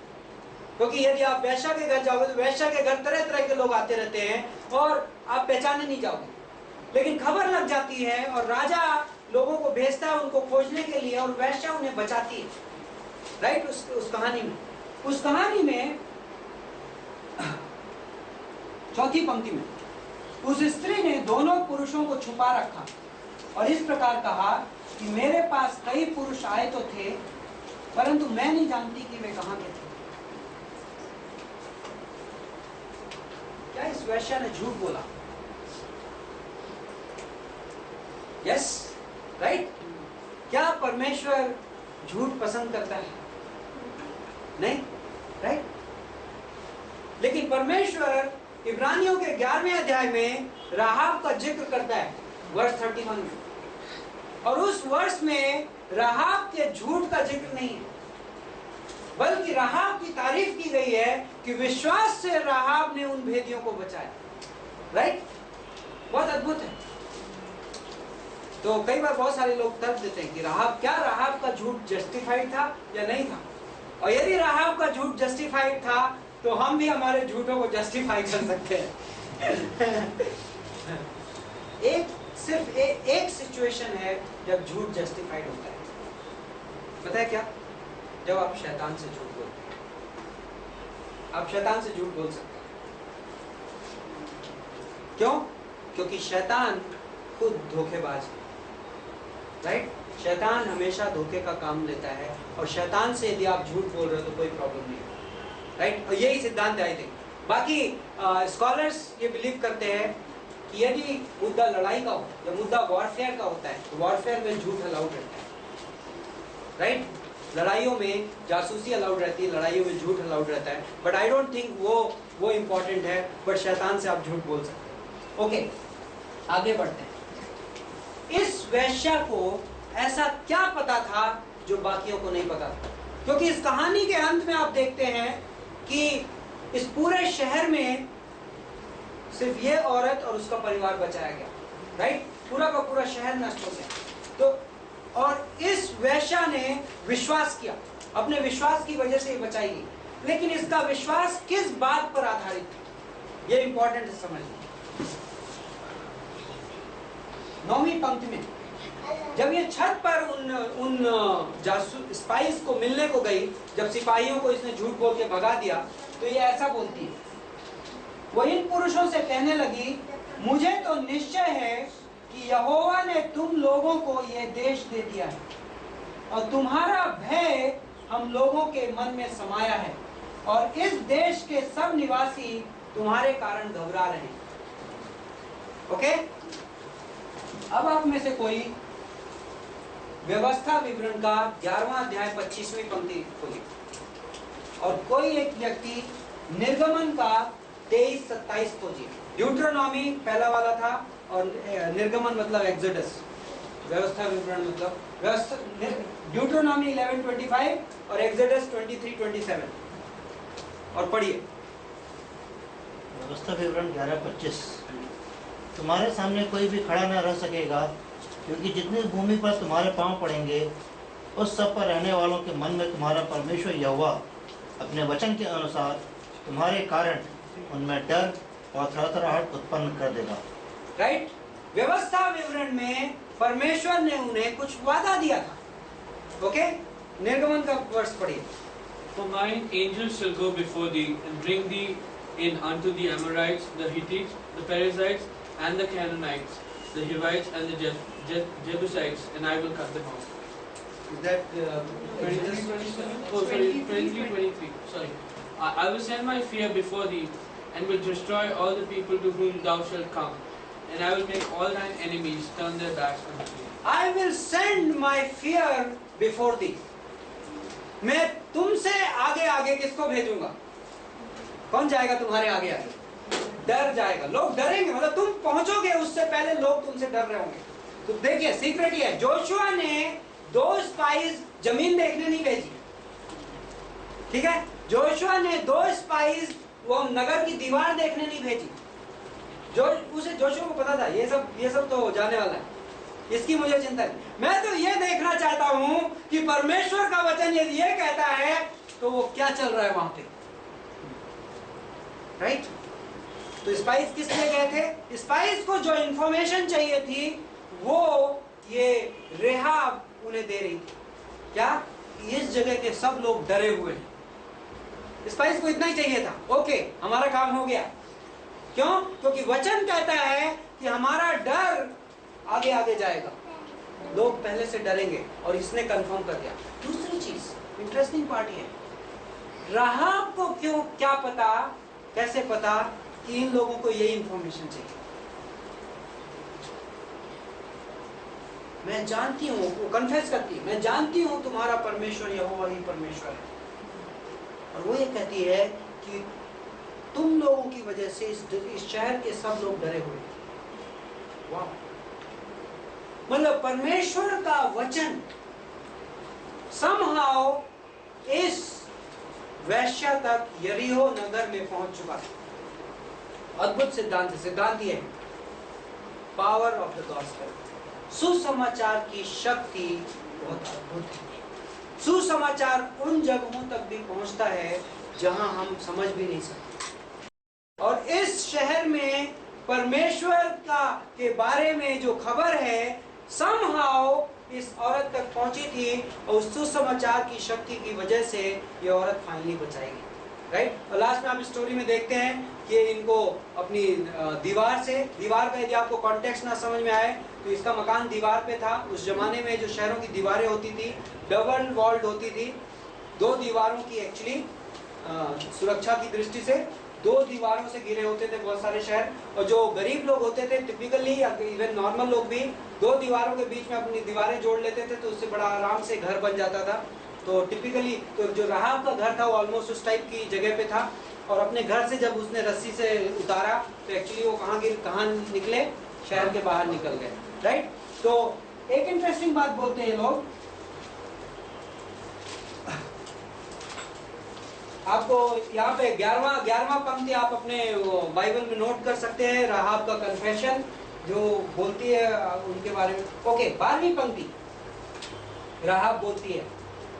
क्योंकि यदि आप वेश्या के घर जाओगे तो वेश्या के घर तरह तरह के लोग आते रहते हैं और आप पहचाने नहीं जाओगे। लेकिन खबर लग जाती है और राजा लोगों को भेजता है उनको खोजने के लिए, और वेश्या उन्हें बचाती है, राइट। उस कहानी में चौथी पंक्ति में उस स्त्री ने दोनों पुरुषों को छुपा रखा और इस प्रकार कहा कि मेरे पास कई पुरुष आए तो थे, परंतु मैं नहीं जानती कि वे कहां के थे। क्या इस वेश्या ने झूठ बोला? Yes, right. क्या परमेश्वर झूठ पसंद करता है? नहीं, राइट। लेकिन परमेश्वर इब्रानियों के 11वें अध्याय में राहाब का जिक्र करता है, वर्ष 31 में, और उस वर्ष में राहाब के झूठ का जिक्र नहीं है, बल्कि राहाब की तारीफ की गई है कि विश्वास से राहाब ने उन भेदियों को बचाया, राइट। बहुत अद्भुत है। तो कई बार बहुत सारे लोग तर्क देते हैं कि राहाब का झूठ जस्टिफाइड था या नहीं था, और यदि राहाब का झूठ जस्टिफाइड था तो हम भी हमारे झूठों को जस्टिफाई कर सकते हैं। सिर्फ एक सिचुएशन है जब झूठ जस्टिफाइड होता है, पता है क्या? जब आप शैतान से झूठ बोलते हैं। आप शैतान से झूठ बोल सकते हैं। क्यों? क्योंकि शैतान खुद धोखेबाज है, राइट। शैतान हमेशा धोखे का काम लेता है, और शैतान से यदि आप झूठ बोल रहे हो तो कोई प्रॉब्लम नहीं, राइट। और यही सिद्धांत है आई थिंक। बाकी स्कॉलर्स ये बिलीव करते हैं कि यदि मुद्दा लड़ाई का हो या मुद्दा वॉरफेयर का होता है तो वॉरफेयर में झूठ अलाउड रहता है, राइट। लड़ाइयों में जासूसी अलाउड रहती है, लड़ाइयों में झूठ अलाउड रहता है, बट आई डोंट थिंक वो इम्पोर्टेंट है। बट शैतान से आप झूठ बोल सकते हैं। ओके, आगे बढ़ते हैं। इस वेश्या को ऐसा क्या पता था जो बाकियों को नहीं पता था? क्योंकि इस कहानी के अंत में आप देखते हैं कि इस पूरे शहर में सिर्फ ये औरत और उसका परिवार बचाया गया, राइट। पूरा का पूरा शहर नष्ट हो गया। तो और इस वेश्या ने विश्वास किया, अपने विश्वास की वजह से ये बचाई गई। लेकिन इसका विश्वास किस बात पर आधारित था, ये इंपॉर्टेंट है समझना। 9वीं पंक्ति में जब ये छत पर उन जासूस स्पाइस को मिलने को गई, जब सिपाहियों को इसने झूठ बोल के भगा दिया, तो ये ऐसा बोलती है, वो इन पुरुषों से कहने लगी, मुझे तो निश्चय है कि यहोवा ने तुम लोगों को ये देश दे दिया है और तुम्हारा भय हम लोगों के मन में समाया है, और इस देश के सब निवासी तुम्हारे कारण घबरा रहे हैं। ओके, अब आप में से कोई व्यवस्था विवरण का 11वां अध्याय 25वीं पंक्ति खोलिए, और कोई एक व्यक्ति निर्गमन का 23-27 खोजिए। ड्यूट्रोनॉमी पहला वाला था और निर्गमन मतलब एक्सोडस, व्यवस्था विवरण मतलब ड्यूट्रोनॉमी 11:25 और एक्सोडस 23:27। और पढ़िए। व्यवस्था विवरण 11:25। तुम्हारे सामने कोई भी खड़ा न रह सकेगा, क्योंकि जितनी भूमि पर तुम्हारे पांव पड़ेंगे उस सब पर रहने वालों के मन में तुम्हारा परमेश्वर यहोवा अपने वचन के अनुसार तुम्हारे कारण उनमें डर और थरथराहट उत्पन्न कर देगा। राइट? व्यवस्था विवरण में परमेश्वर ने उन्हें कुछ वादा दिया था। ओके, निर्गमन का वर्ष पढ़िए। For mine angels shall go before thee, and bring thee in unto the Amorites, the Hittites, the Perizzites, and the Canaanites, the Hivites, and the Jebusites, and I will cut them off. Is that 23:27? Oh, sorry, 23:23. Sorry. I will send my fear before thee, and will destroy all the people to whom thou shalt come, and I will make all thine enemies turn their backs unto thee. I will send my fear before thee. मैं तुमसे आगे आगे किसको भेजूंगा? कौन जाएगा तुम्हारे आगे आगे? डर जाएगा, लोग डरेंगे, मतलब तुम पहुंचोगे उससे पहले लोग तुमसे डर रहे होंगे। तो देखिए सीक्रेट ये है, जोशुआ ने 2 स्पाइस जमीन देखने नहीं भेजी, ठीक है? जोशुआ ने 2 स्पाइस वो नगर की दीवार देखने नहीं भेजी। जोशुआ को पता था ये सब तो जाने वाला है, इसकी मुझे चिंता नहीं। मैं तो ये देखना चाहता हूं कि परमेश्वर का वचन यदि ये कहता है तो वो क्या चल रहा है वहां पे, राइट? तो स्पाइस किस लिए गए थे? स्पाइस को जो इंफॉर्मेशन चाहिए थी वो ये रेहाब उन्हें दे रही थी। क्या? इस जगह के सब लोग डरे हुए हैं। स्पाइस को इतना ही चाहिए था, ओके हमारा काम हो गया। क्यों? क्योंकि वचन कहता है कि हमारा डर आगे आगे जाएगा, लोग पहले से डरेंगे, और इसने कंफर्म कर दिया। दूसरी चीज इंटरेस्टिंग पार्ट ये, राहाब को क्यों, क्या पता, कैसे पता कि इन लोगों को यही इंफॉर्मेशन चाहिए? मैं जानती हूँ, वो कन्फेस करती है, मैं जानती हूँ तुम्हारा परमेश्वर यहोवा ही परमेश्वर है, और वो ये कहती है कि तुम लोगों की वजह से इस शहर के सब लोग डरे हुए हैं। वाह! मतलब परमेश्वर का वचन somehow इस वैश्या तक यरीहो नगर में पहुंच चुका था। अद्भुत सिद्धांत ये है, पावर ऑफ द गॉस्पेल। सुसमाचार की शक्ति बहुत अद्भुत है। सुसमाचार उन जगहों तक भी पहुंचता है जहां हम समझ भी नहीं सकते, और इस शहर में परमेश्वर के बारे में जो खबर है somehow इस औरत तक पहुंची थी, और उस सुसमाचार की शक्ति की वजह से ये औरत फाइनली बचाएगी, राइट? और लास्ट में आप स्टोरी में देखते हैं कि इनको अपनी दीवार का यदि आपको कॉन्टेक्स्ट ना समझ में आए तो इसका मकान दीवार पे था। उस जमाने में जो शहरों की दीवारें होती थी डबल वॉल्ड होती थी, 2 दीवारों की एक्चुअली सुरक्षा की दृष्टि से 2 दीवारों से घिरे होते थे बहुत सारे शहर, और जो गरीब लोग होते थे टिपिकली, इवन नॉर्मल लोग भी 2 दीवारों के बीच में अपनी दीवारें जोड़ लेते थे, तो उससे बड़ा आराम से घर बन जाता था। तो टिपिकली तो जो राहाब का घर था वो ऑलमोस्ट उस टाइप की जगह पे था, और अपने घर से जब उसने रस्सी से उतारा तो एक्चुअली वो कहाँ निकले, शहर के बाहर निकल गए, राइट? तो एक इंटरेस्टिंग बात बोलते हैं लोग, आपको यहाँ पे 11वां पंक्ति आप अपने बाइबल में नोट कर सकते हैं, राहाब का कन्फेशन जो बोलती है उनके बारे में। ओके, 12वीं पंक्ति राहाब बोलती है,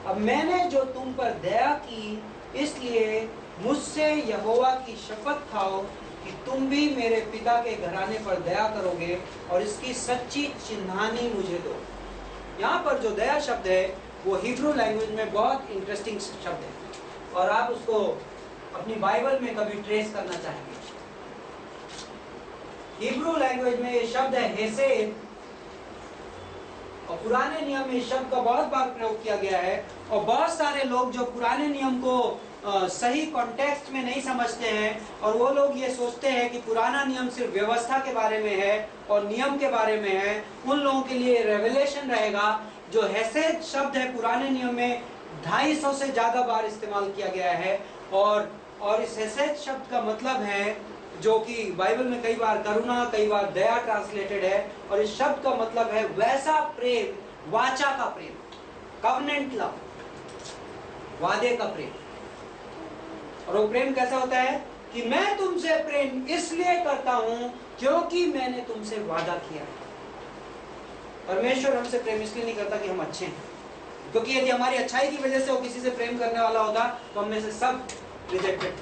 अब मैंने जो तुम पर दया की इसलिए मुझसे यहोवा की शपथ खाओ कि तुम भी मेरे पिता के घराने पर दया करोगे और इसकी सच्ची चिन्हानी मुझे दो। यहाँ पर जो दया शब्द है वो हिब्रू लैंग्वेज में बहुत इंटरेस्टिंग शब्द है, और आप उसको अपनी बाइबल में कभी ट्रेस करना चाहेंगे। हिब्रू लैंग्वेज में ये शब्द है हेसेद, और पुराने नियम में इस शब्द का बहुत बार प्रयोग किया गया है, और बहुत सारे लोग जो पुराने नियम को सही कॉन्टेक्स्ट में नहीं समझते हैं, और वो लोग ये सोचते हैं कि पुराना नियम सिर्फ व्यवस्था के बारे में है और नियम के बारे में है, उन लोगों के लिए रेवलेशन रहेगा। जो हेसेद शब्द है पुराने नियम में 250 से ज्यादा बार इस्तेमाल किया गया है, और इस हेसेद शब्द का मतलब है, जो कि बाइबल में कई बार करुणा, कई बार दया ट्रांसलेटेड है, और इस शब्द का मतलब है वैसा प्रेम, वाचा का प्रेम, कवनेंट लव, वादे का प्रेम। और वो प्रेम कैसा होता है कि मैं तुमसे प्रेम इसलिए करता हूं क्योंकि मैंने तुमसे वादा किया है। परमेश्वर हमसे प्रेम इसलिए नहीं करता कि हम अच्छे हैं, क्योंकि यदि हमारी अच्छाई की वजह से वो किसी से प्रेम करने वाला होता तो हम में से सब रिजेक्टेड।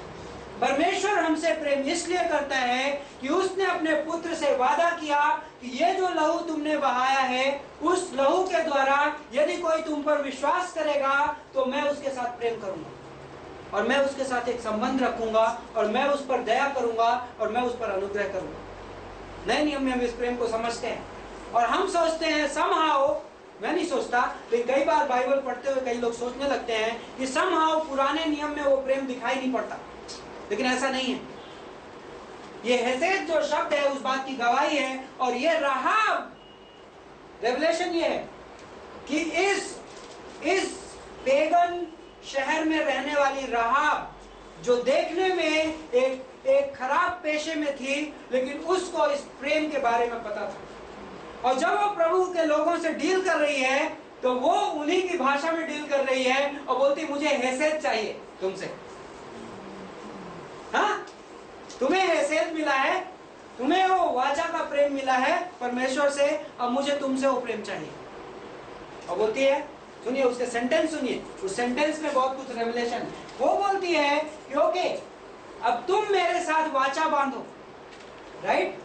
परमेश्वर हमसे प्रेम इसलिए करता है कि उसने अपने पुत्र से वादा किया कि ये जो लहू तुमने बहाया है उस लहू के द्वारा यदि कोई तुम पर विश्वास करेगा तो मैं उसके साथ प्रेम करूंगा और मैं उसके साथ एक संबंध रखूंगा और मैं उस पर दया करूंगा और मैं उस पर अनुग्रह करूंगा। नए नियम में हम इस प्रेम को समझते हैं और हम सोचते हैं somehow, मैं नहीं सोचता लेकिन कई बार बाइबल पढ़ते हुए कई लोग सोचने लगते हैं कि somehow पुराने नियम में वो प्रेम दिखाई नहीं पड़ता, लेकिन ऐसा नहीं है। ये हेसेद जो शब्द है उस बात की गवाही है। और ये राहाब, रेवलेशन ये है कि इस पेगन शहर में रहने वाली राहाब जो देखने में एक खराब पेशे में थी, लेकिन उसको इस प्रेम के बारे में पता था। और जब वो प्रभु के लोगों से डील कर रही है तो वो उन्हीं की भाषा में डील कर रही है और बोलती मुझे हैसियत चाहिए तुमसे। हाँ, तुम्हें हैसियत मिला है, तुम्हें वो वाचा का प्रेम मिला है परमेश्वर से, अब मुझे तुमसे वो प्रेम चाहिए। और बोलती है, सुनिए उसके सेंटेंस सुनिए, उस सेंटेंस में बहुत कुछ रेवलेशन है। वो बोलती है कि ओके अब तुम मेरे साथ वाचा बांधो, राइट,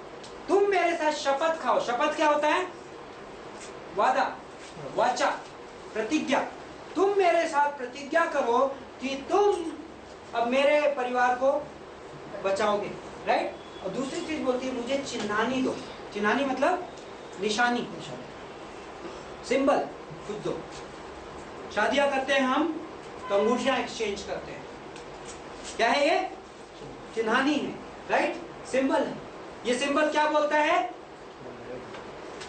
तुम मेरे साथ शपथ खाओ। शपथ क्या होता है? वादा, वाचा, प्रतिज्ञा। तुम मेरे साथ प्रतिज्ञा करो कि तुम अब मेरे परिवार को बचाओगे, राइट। और दूसरी चीज बोलती है मुझे चिन्हानी दो। चिन्हानी मतलब निशानी, सिंबल कुछ दो। शादियां करते हैं हम तो अंगूठियां एक्सचेंज करते हैं, क्या है ये? चिन्हानी है, राइट, सिंबल है। ये सिंबल क्या बोलता है?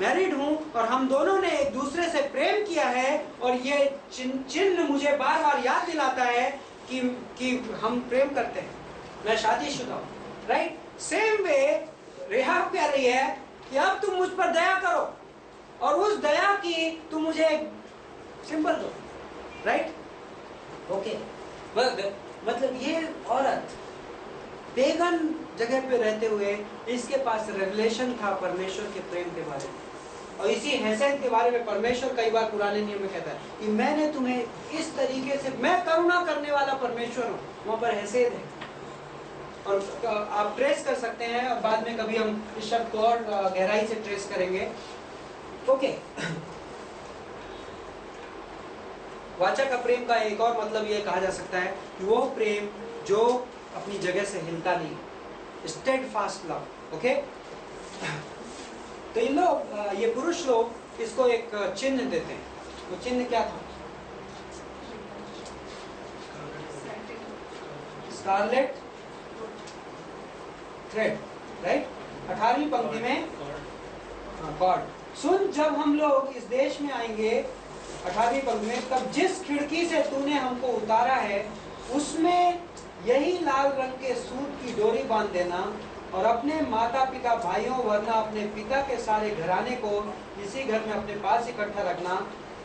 मैरिड हूं और हम दोनों ने एक दूसरे से प्रेम किया है और ये चिन्ह मुझे बार बार याद दिलाता है कि हम प्रेम करते हैं, मैं शादीशुदा हूं, राइट। सेम वे रेहाब कह रही है कि अब तुम मुझ पर दया करो और उस दया की तुम मुझे एक सिंबल दो, राइट, ओके। मतलब ये औरत पेगन जगह पे रहते हुए इसके पास रेवलेशन था परमेश्वर के प्रेम के बारे में। और इसी हैसियत के बारे में परमेश्वर कई बार पुराने नियम में कहता है कि मैंने तुम्हें इस तरीके से, मैं करुणा करने वाला परमेश्वर हूँ। वहां पर हैसियत है और आप ट्रेस कर सकते हैं और बाद में कभी हम इस शब्द को और गहराई से ट्रेस करेंगे, ओके। वाचा का प्रेम का एक और मतलब ये कहा जा सकता है कि वो प्रेम जो अपनी जगह से हिलता नहीं, स्टेडफास्ट लव, ओके। तो इन लोग, ये पुरुष लोग इसको एक चिन्ह देते हैं। वो चिन्ह क्या था? Scarlett thread, right. 18वीं पंक्ति में गॉड सुन, जब हम लोग इस देश में आएंगे, 18वीं पंक्ति में, तब जिस खिड़की से तूने हमको उतारा है उसमें यही लाल रंग के सूत की डोरी बांध देना और अपने माता पिता भाइयों वरना अपने पिता के सारे घराने को इसी घर में अपने पास इकट्ठा रखना।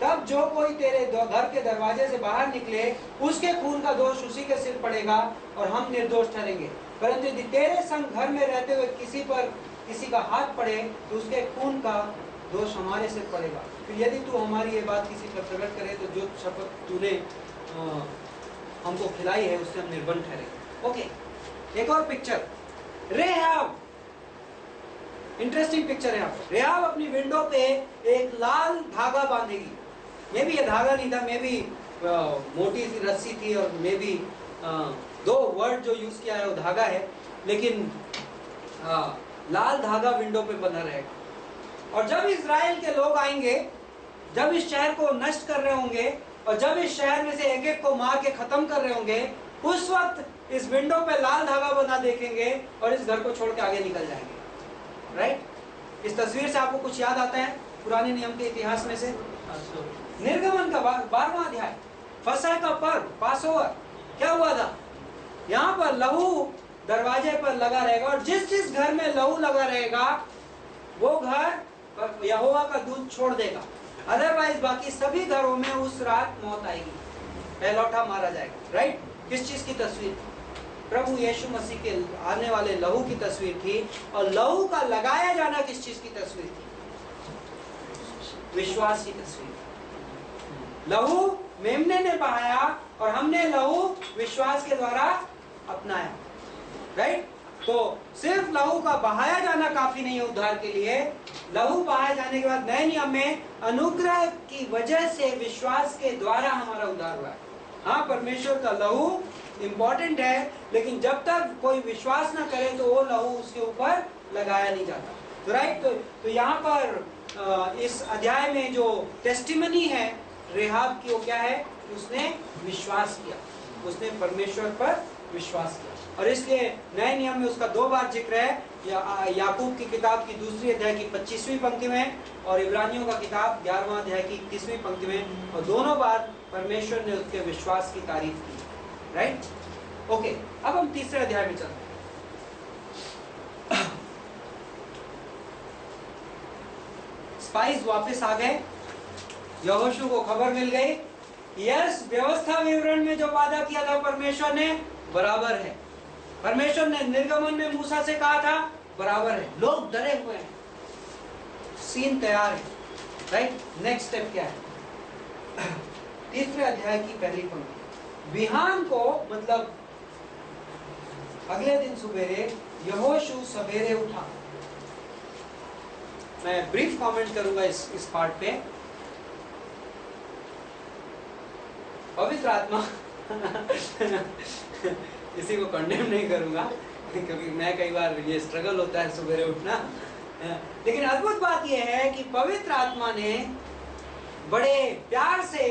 तब जो कोई तेरे घर के दरवाजे से बाहर निकले उसके खून का दोष उसी के सिर पड़ेगा और हम निर्दोष ठहरेंगे। परंतु यदि तेरे संग घर में रहते हुए किसी का हाथ पड़े तो उसके खून का दोष हमारे सिर पड़ेगा। फिर यदि तू हमारी ये बात किसी पर प्रकट करे तो जो शपथ तूने हमको खिलाई है उससे हम निर्बंध ठहरेंगे, ओके। एक और पिक्चर, रेहाब, इंटरेस्टिंग पिक्चर है यहाँ पे। रेहाब अपनी विंडो पे एक लाल धागा बांधेगी। मे भी ये धागा नहीं था, मे भी मोटी सी रस्सी थी और मे भी दो वर्ड जो यूज किया है वो धागा है, लेकिन लाल धागा विंडो पे बना रहेगा। और जब इजराइल के लोग आएंगे, जब इस शहर को नष्ट कर रहे होंगे और जब इस शहर में से एक एक को मार के खत्म कर रहे होंगे, उस वक्त इस विंडो पे लाल धागा बना देखेंगे और इस घर को छोड़ के आगे निकल जाएंगे, राइट। इस तस्वीर से आपको कुछ याद आता है पुराने नियम के इतिहास में से? निर्गमन का 12वां अध्याय, फसह का पर्व, पासओवर, क्या हुआ था? यहाँ पर लहू दरवाजे पर लगा रहेगा और जिस घर में लहू लगा रहेगा वो घर यहोवा का दूध छोड़ देगा, अदरवाइज बाकी सभी घरों में उस रात मौत आएगी, पहलौठा मारा जाएगा, राइट। किस चीज की तस्वीर? प्रभु यीशु मसीह के आने वाले लहू की तस्वीर थी, और लहू का लगाया जाना किस चीज की तस्वीर थी? विश्वास की तस्वीर। लहू मेमने ने बहाया और हमने लहू विश्वास के द्वारा अपनाया, राइट? तो सिर्फ लहू का बहाया जाना काफी नहीं है उद्धार के लिए। लहू बहाए जाने के बाद नए नियम में अनुग्रह की वजह से विश्वास के द्वारा हमारा उद्धार हुआ है। हाँ, परमेश्वर का लहू इंपॉर्टेंट है, लेकिन जब तक कोई विश्वास ना करे तो वो लहू उसके ऊपर लगाया नहीं जाता। तो राइट, तो यहाँ पर इस अध्याय में जो टेस्टिमनी है रेहाब की, वो क्या है? उसने विश्वास किया, उसने परमेश्वर पर विश्वास किया। और इसलिए नए नियम में उसका 2 बार जिक्र है, याकूब की किताब की 2 अध्याय की 25वीं पंक्ति में और इब्रानियों का किताब 11वां अध्याय की 31वीं पंक्ति में, और दोनों बार परमेश्वर ने उसके विश्वास की तारीफ की। Right, okay. अब हम तीसरे अध्याय में चलते हैं। स्पाइस वापस आ गए, यहोशू को खबर मिल गई, यस, व्यवस्था विवरण में जो वादा किया था परमेश्वर ने बराबर है। परमेश्वर ने निर्गमन में मूसा से कहा था बराबर है। लोग डरे हुए हैं, सीन तैयार है। राइट, नेक्स्ट स्टेप क्या है? तीसरे अध्याय की पहली पंक्ति, बिहान को मतलब अगले दिन सुबेरे यहोशू सवेरे उठा। मैं ब्रीफ कमेंट करूंगा इस पार्ट पे। पवित्र आत्मा किसी को कंडेम नहीं करूंगा, क्योंकि मैं कई बार ये स्ट्रगल होता है सवेरे उठना, लेकिन अद्भुत बात यह है कि पवित्र आत्मा ने बड़े प्यार से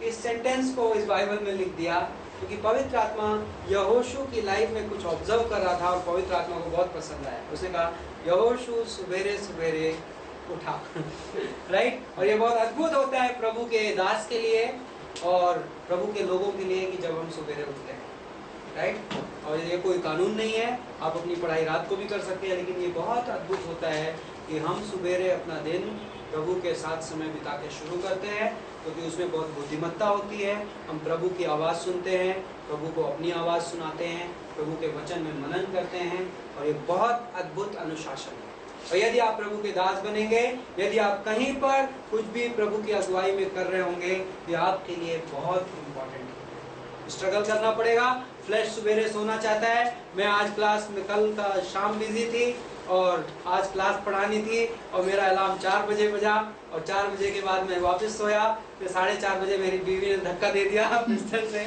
इस सेंटेंस को इस बाइबल में लिख दिया, क्योंकि पवित्र आत्मा यहोशू की लाइफ में कुछ ऑब्जर्व कर रहा था और पवित्र आत्मा को बहुत पसंद आया। उसने कहा यहोशू सवेरे सवेरे उठा। राइट, और ये बहुत अद्भुत होता है प्रभु के दास के लिए और प्रभु के लोगों के लिए कि जब हम सवेरे उठते हैं। राइट, और ये कोई कानून नहीं है, आप अपनी पढ़ाई रात को भी कर सकते हैं, लेकिन ये बहुत अद्भुत होता है कि हम सवेरे अपना दिन प्रभु के साथ समय बिता के शुरू करते हैं, क्योंकि उसमें बहुत बुद्धिमत्ता होती है। हम प्रभु की आवाज़ सुनते हैं, प्रभु को अपनी आवाज़ सुनाते हैं, प्रभु के वचन में मनन करते हैं, और ये बहुत अद्भुत अनुशासन है। और यदि आप प्रभु के दास बनेंगे, यदि आप कहीं पर कुछ भी प्रभु की अगुवाई में कर रहे होंगे, ये आपके लिए बहुत इम्पोर्टेंट है। स्ट्रगल करना पड़ेगा। फ्लैश सवेरे सोना चाहता है। मैं आज क्लास में, कल का शाम बिजी थी और आज क्लास पढ़ानी थी, और मेरा अलार्म 4 बजे बजा, और 4 बजे के बाद मैं वापस सोया। फिर 4:30 बजे मेरी बीवी ने धक्का दे दिया बिस्तर से,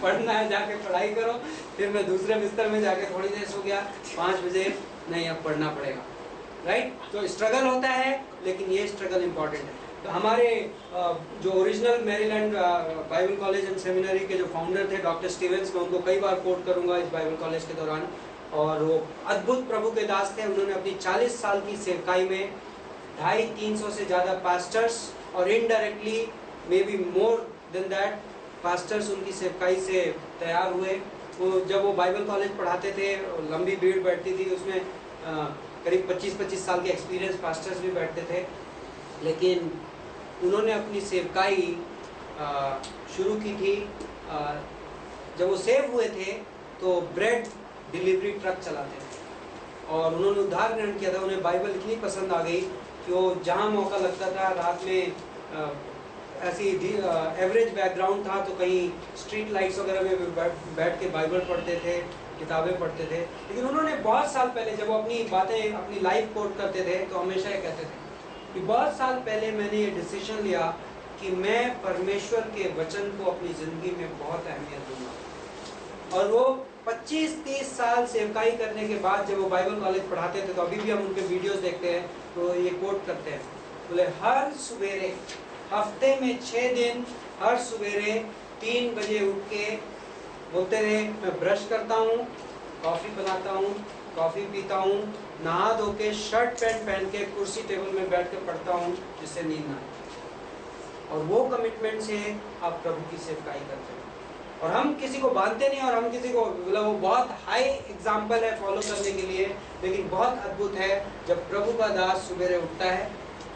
पढ़ना है जाके पढ़ाई करो। फिर मैं दूसरे बिस्तर में जाके थोड़ी देर सो गया। 5 बजे नहीं, अब पढ़ना पड़ेगा। राइट, तो स्ट्रगल होता है, लेकिन ये स्ट्रगल इम्पॉर्टेंट है। तो हमारे जो original Maryland Bible college and seminary के जो फाउंडर थे डॉक्टर स्टीवेंस, मैं उनको कई बार कोट करूंगा इस बाइबल कॉलेज के दौरान, और वो अद्भुत प्रभु के दास थे। उन्होंने अपनी 40 साल की सेवकाई में 250-300 से ज़्यादा पास्टर्स और indirectly may be more than that pastors उनकी सेवकाई से तैयार हुए। वो जब वो बाइबल कॉलेज पढ़ाते थे, लंबी भीड़ बैठती थी, उसमें करीब 25-25 साल के एक्सपीरियंस पास्टर्स भी बैठते थे। लेकिन उन्होंने अपनी सेवकाई शुरू की थी। जब वो सेव हुए थे तो ब्रेड डिलीवरी ट्रक चलाते थे, और उन्होंने उद्धार ग्रहण किया था। उन्हें बाइबल इतनी पसंद आ गई कि वो जहाँ मौका लगता था, रात में ऐसी एवरेज बैकग्राउंड था तो कहीं स्ट्रीट लाइट्स वगैरह में बैठ के बाइबल पढ़ते थे, किताबें पढ़ते थे। लेकिन उन्होंने बहुत साल पहले, जब वो अपनी बातें, अपनी लाइफ कोट करते थे, तो हमेशा ये कहते थे कि बहुत साल पहले मैंने ये डिसीजन लिया कि मैं परमेश्वर के वचन को अपनी ज़िंदगी में बहुत अहमियत दूंगा। और वो 25-30 साल सेवकाई करने के बाद जब वो बाइबल कॉलेज पढ़ाते थे, तो अभी भी हम उनके वीडियोस देखते हैं तो ये कोट करते हैं, बोले हर सवेरे, हफ्ते में 6 दिन, हर सवेरे 3 बजे उठ के बोलते रहे, मैं ब्रश करता हूँ, कॉफ़ी बनाता हूँ, कॉफ़ी पीता हूँ, नहा धो के शर्ट पैंट पहन के कुर्सी टेबल में बैठ के पढ़ता हूँ, जिससे नींद ना आए। और वो कमिटमेंट से आप प्रभु की सेवकाई करते हैं। और हम किसी को बांधते नहीं, और हम किसी को, मतलब वो बहुत हाई एग्जाम्पल है फॉलो करने के लिए, लेकिन बहुत अद्भुत है जब प्रभु का दास सवेरे उठता है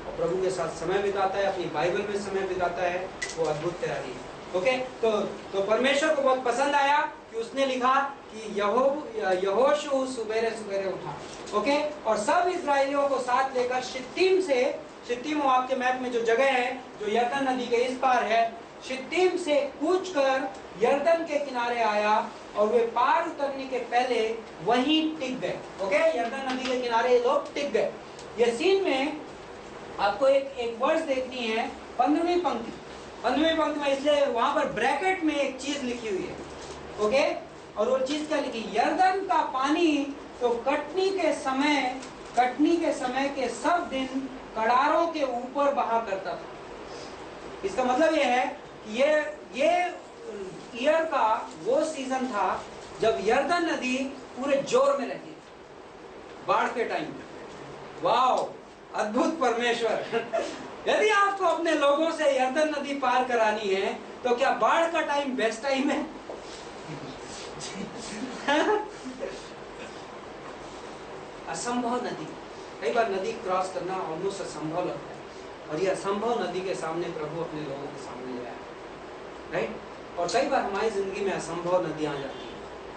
और प्रभु के साथ समय बिताता है, अपनी बाइबल में समय बिताता है, वो अद्भुत तैयारी है। ओके, तो परमेश्वर को बहुत पसंद आया कि उसने लिखा कि यहोशू सुबेरे सुबेरे उठा। ओके, और सब इजराइलियों को साथ लेकर शित्तीम आपके मैप में जो जगह है जो यरदन नदी के इस पार है, शित्तीम से कूच कर यरदन के किनारे आया और वे पार उतरने के पहले वहीं टिक गए। ओके, यरदन नदी के किनारे लोग टिक गए। ये सीन में आपको एक वर्ड्स देखनी है, 15वीं पंक्ति में, इसलिए वहां पर ब्रैकेट में एक चीज लिखी हुई है। ओके, और वो चीज क्या लिखी? यरदन का पानी तो कटनी के समय के सब दिन कड़ारों के ऊपर बहा करता था। इसका मतलब ये है कि ये ईयर का वो सीजन था जब यरदन नदी पूरे जोर में रहती थी, बाढ़ के टाइम में। वाओ, अद्भुत परमेश्वर। यदि आपको अपने लोगों से यरदन नदी पार करानी है तो क्या बाढ़ का टाइम बेस्ट टाइम है? असंभव नदी, कई बार नदी क्रॉस करना ऑलमोस्ट असंभव लगता है, और ये असंभव नदी के सामने प्रभु अपने लोगों के सामने ले आया, राइट? और कई बार हमारी जिंदगी में असंभव नदियां आ जाती हैं।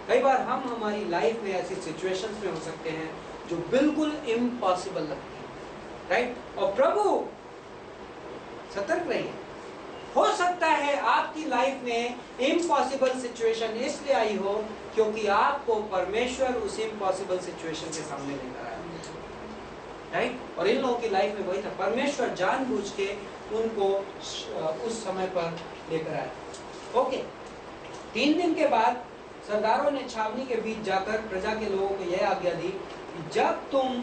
कई बार हम हमारी लाइफ में ऐसी सिचुएशंस में हो सकते हैं जो बिल्कुल इम्पॉसिबल लगती है, राइट? और प्रभु, सतर्क रहिए, हो सकता है आपकी लाइफ में इम्पॉसिबल सिचुएशन इसलिए आई हो क्योंकि आपको परमेश्वर उस इम्पॉसिबल सिचुएशन के सामने लेकर आया, राइट? और इन लोगों की लाइफ में वही था, परमेश्वर जानबूझ के उनको उस समय पर लेकर आया। ओके, 3 दिन के बाद सरदारों ने छावनी के बीच जाकर प्रजा के लोगों को यह आज्ञा दी कि जब तुम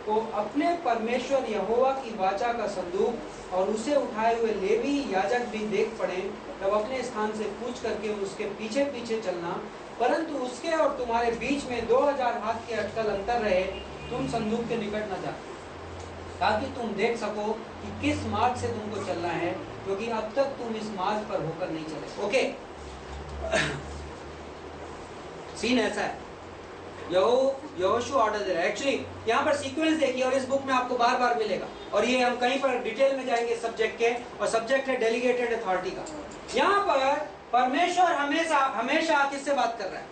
को अपने परमेश्वर यहोवा की वाचा का संदूक और उसे उठाए हुए लेवी याजक भी देख पड़े, तब अपने स्थान से कूच करके उसके पीछे पीछे चलना, परंतु उसके और तुम्हारे बीच में 2000 हाथ के अटकल अंतर रहे, तुम संदूक के निकट न जाओ, ताकि तुम देख सको कि किस मार्ग से तुमको चलना है, क्योंकि अब तक तुम इस मार्ग पर होकर नहीं चले। ओके, सीन ऐसा है, यहोशू ऑर्डर दे रहा है। एक्चुअली यहाँ पर सीक्वेंस देखिए, और इस बुक में आपको बार बार मिलेगा, और ये हम कहीं पर डिटेल में जाएंगे सब्जेक्ट के, और सब्जेक्ट है डेलीगेटेड अथॉरिटी का। यहाँ पर परमेश्वर हमेशा किससे बात कर रहा है?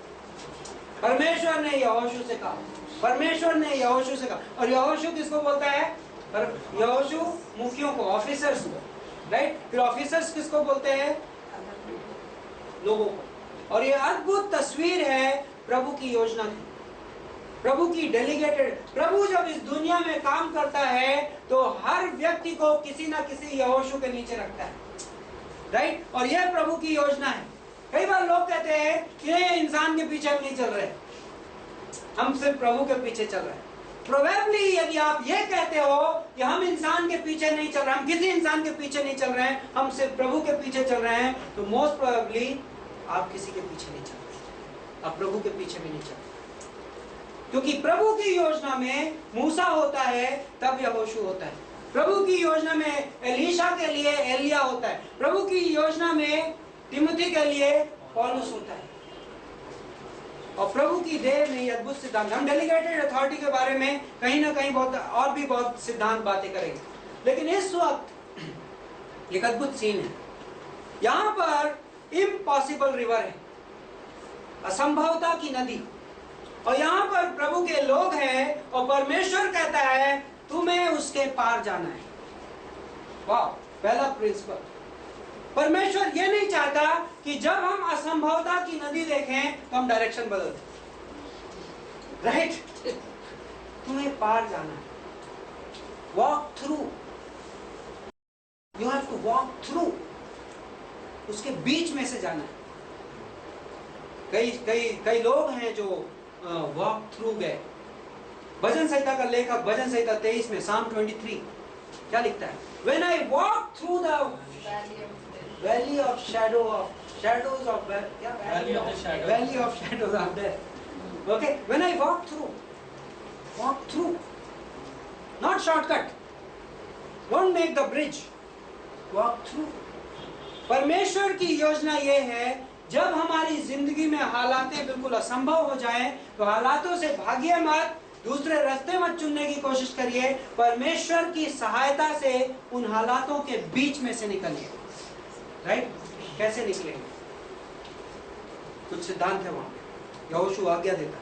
परमेश्वर ने यहोशू से कहा, और यहोशू किसको बोलता है? यहोशू मुखियों को, ऑफिसर्स को, राइट? फिर ऑफिसर्स किसको बोलते हैं? लोगों को। और ये अद्भुत तस्वीर है प्रभु की योजना की, प्रभु की डेलीगेटेड। प्रभु जब इस दुनिया में काम करता है तो हर व्यक्ति को किसी ना किसी यहोशू के नीचे रखता है, राइट? और यह प्रभु की योजना है। कई बार लोग कहते हैं कि ये इंसान के पीछे हम नहीं चल रहे, हम सिर्फ प्रभु के पीछे चल रहे हैं। प्रोबेबली यदि आप ये कहते हो कि हम इंसान के पीछे नहीं चल रहे, हम किसी इंसान के पीछे नहीं चल रहे हैं, हम सिर्फ प्रभु के पीछे चल रहे हैं, तो मोस्ट प्रोबेबली आप किसी के पीछे नहीं चल रहे, आप प्रभु के पीछे भी नहीं चल रहे। क्योंकि प्रभु की योजना में मूसा होता है तब यहोशू होता है, प्रभु की योजना में एलीशा के लिए एलिया होता है, प्रभु की योजना में तिमोथी के लिए पौलुस होता है। और प्रभु की देह में अद्भुत सिद्धांत, हम डेलीगेटेड अथॉरिटी के बारे में कहीं ना कहीं बहुत सिद्धांत बातें करेंगे, लेकिन इस वक्त एक अद्भुत सीन है। यहाँ पर इम्पॉसिबल रिवर है, असंभवता की नदी, और यहाँ पर प्रभु के लोग हैं, और परमेश्वर कहता है तुम्हें उसके पार जाना है। वाह, पहला प्रिंसिपल। परमेश्वर ये नहीं चाहता कि जब हम असंभवता की नदी देखें तो हम डायरेक्शन बदल दें, राइट? तुम्हें पार जाना है, walk through, you have to walk through, उसके बीच में से जाना है। कई लोग हैं जो वॉक थ्रू गए। भजन संहिता का लेखक भजन संहिता 23 में Psalm 23 क्या लिखता है? When I walk through the valley of shadows of death. Okay, when I walk through, not shortcut. Don't make the bridge. Walk through. परमेश्वर की योजना ये है, जब हमारी जिंदगी में हालातें बिल्कुल असंभव हो जाएं, तो हालातों से भागिए मत, दूसरे रास्ते मत चुनने की कोशिश करिए, परमेश्वर की सहायता से उन हालातों के बीच में से निकलिए, राइट? कैसे निकलेंगे? कुछ सिद्धांत है वहां पे, यहोशू आज्ञा देता।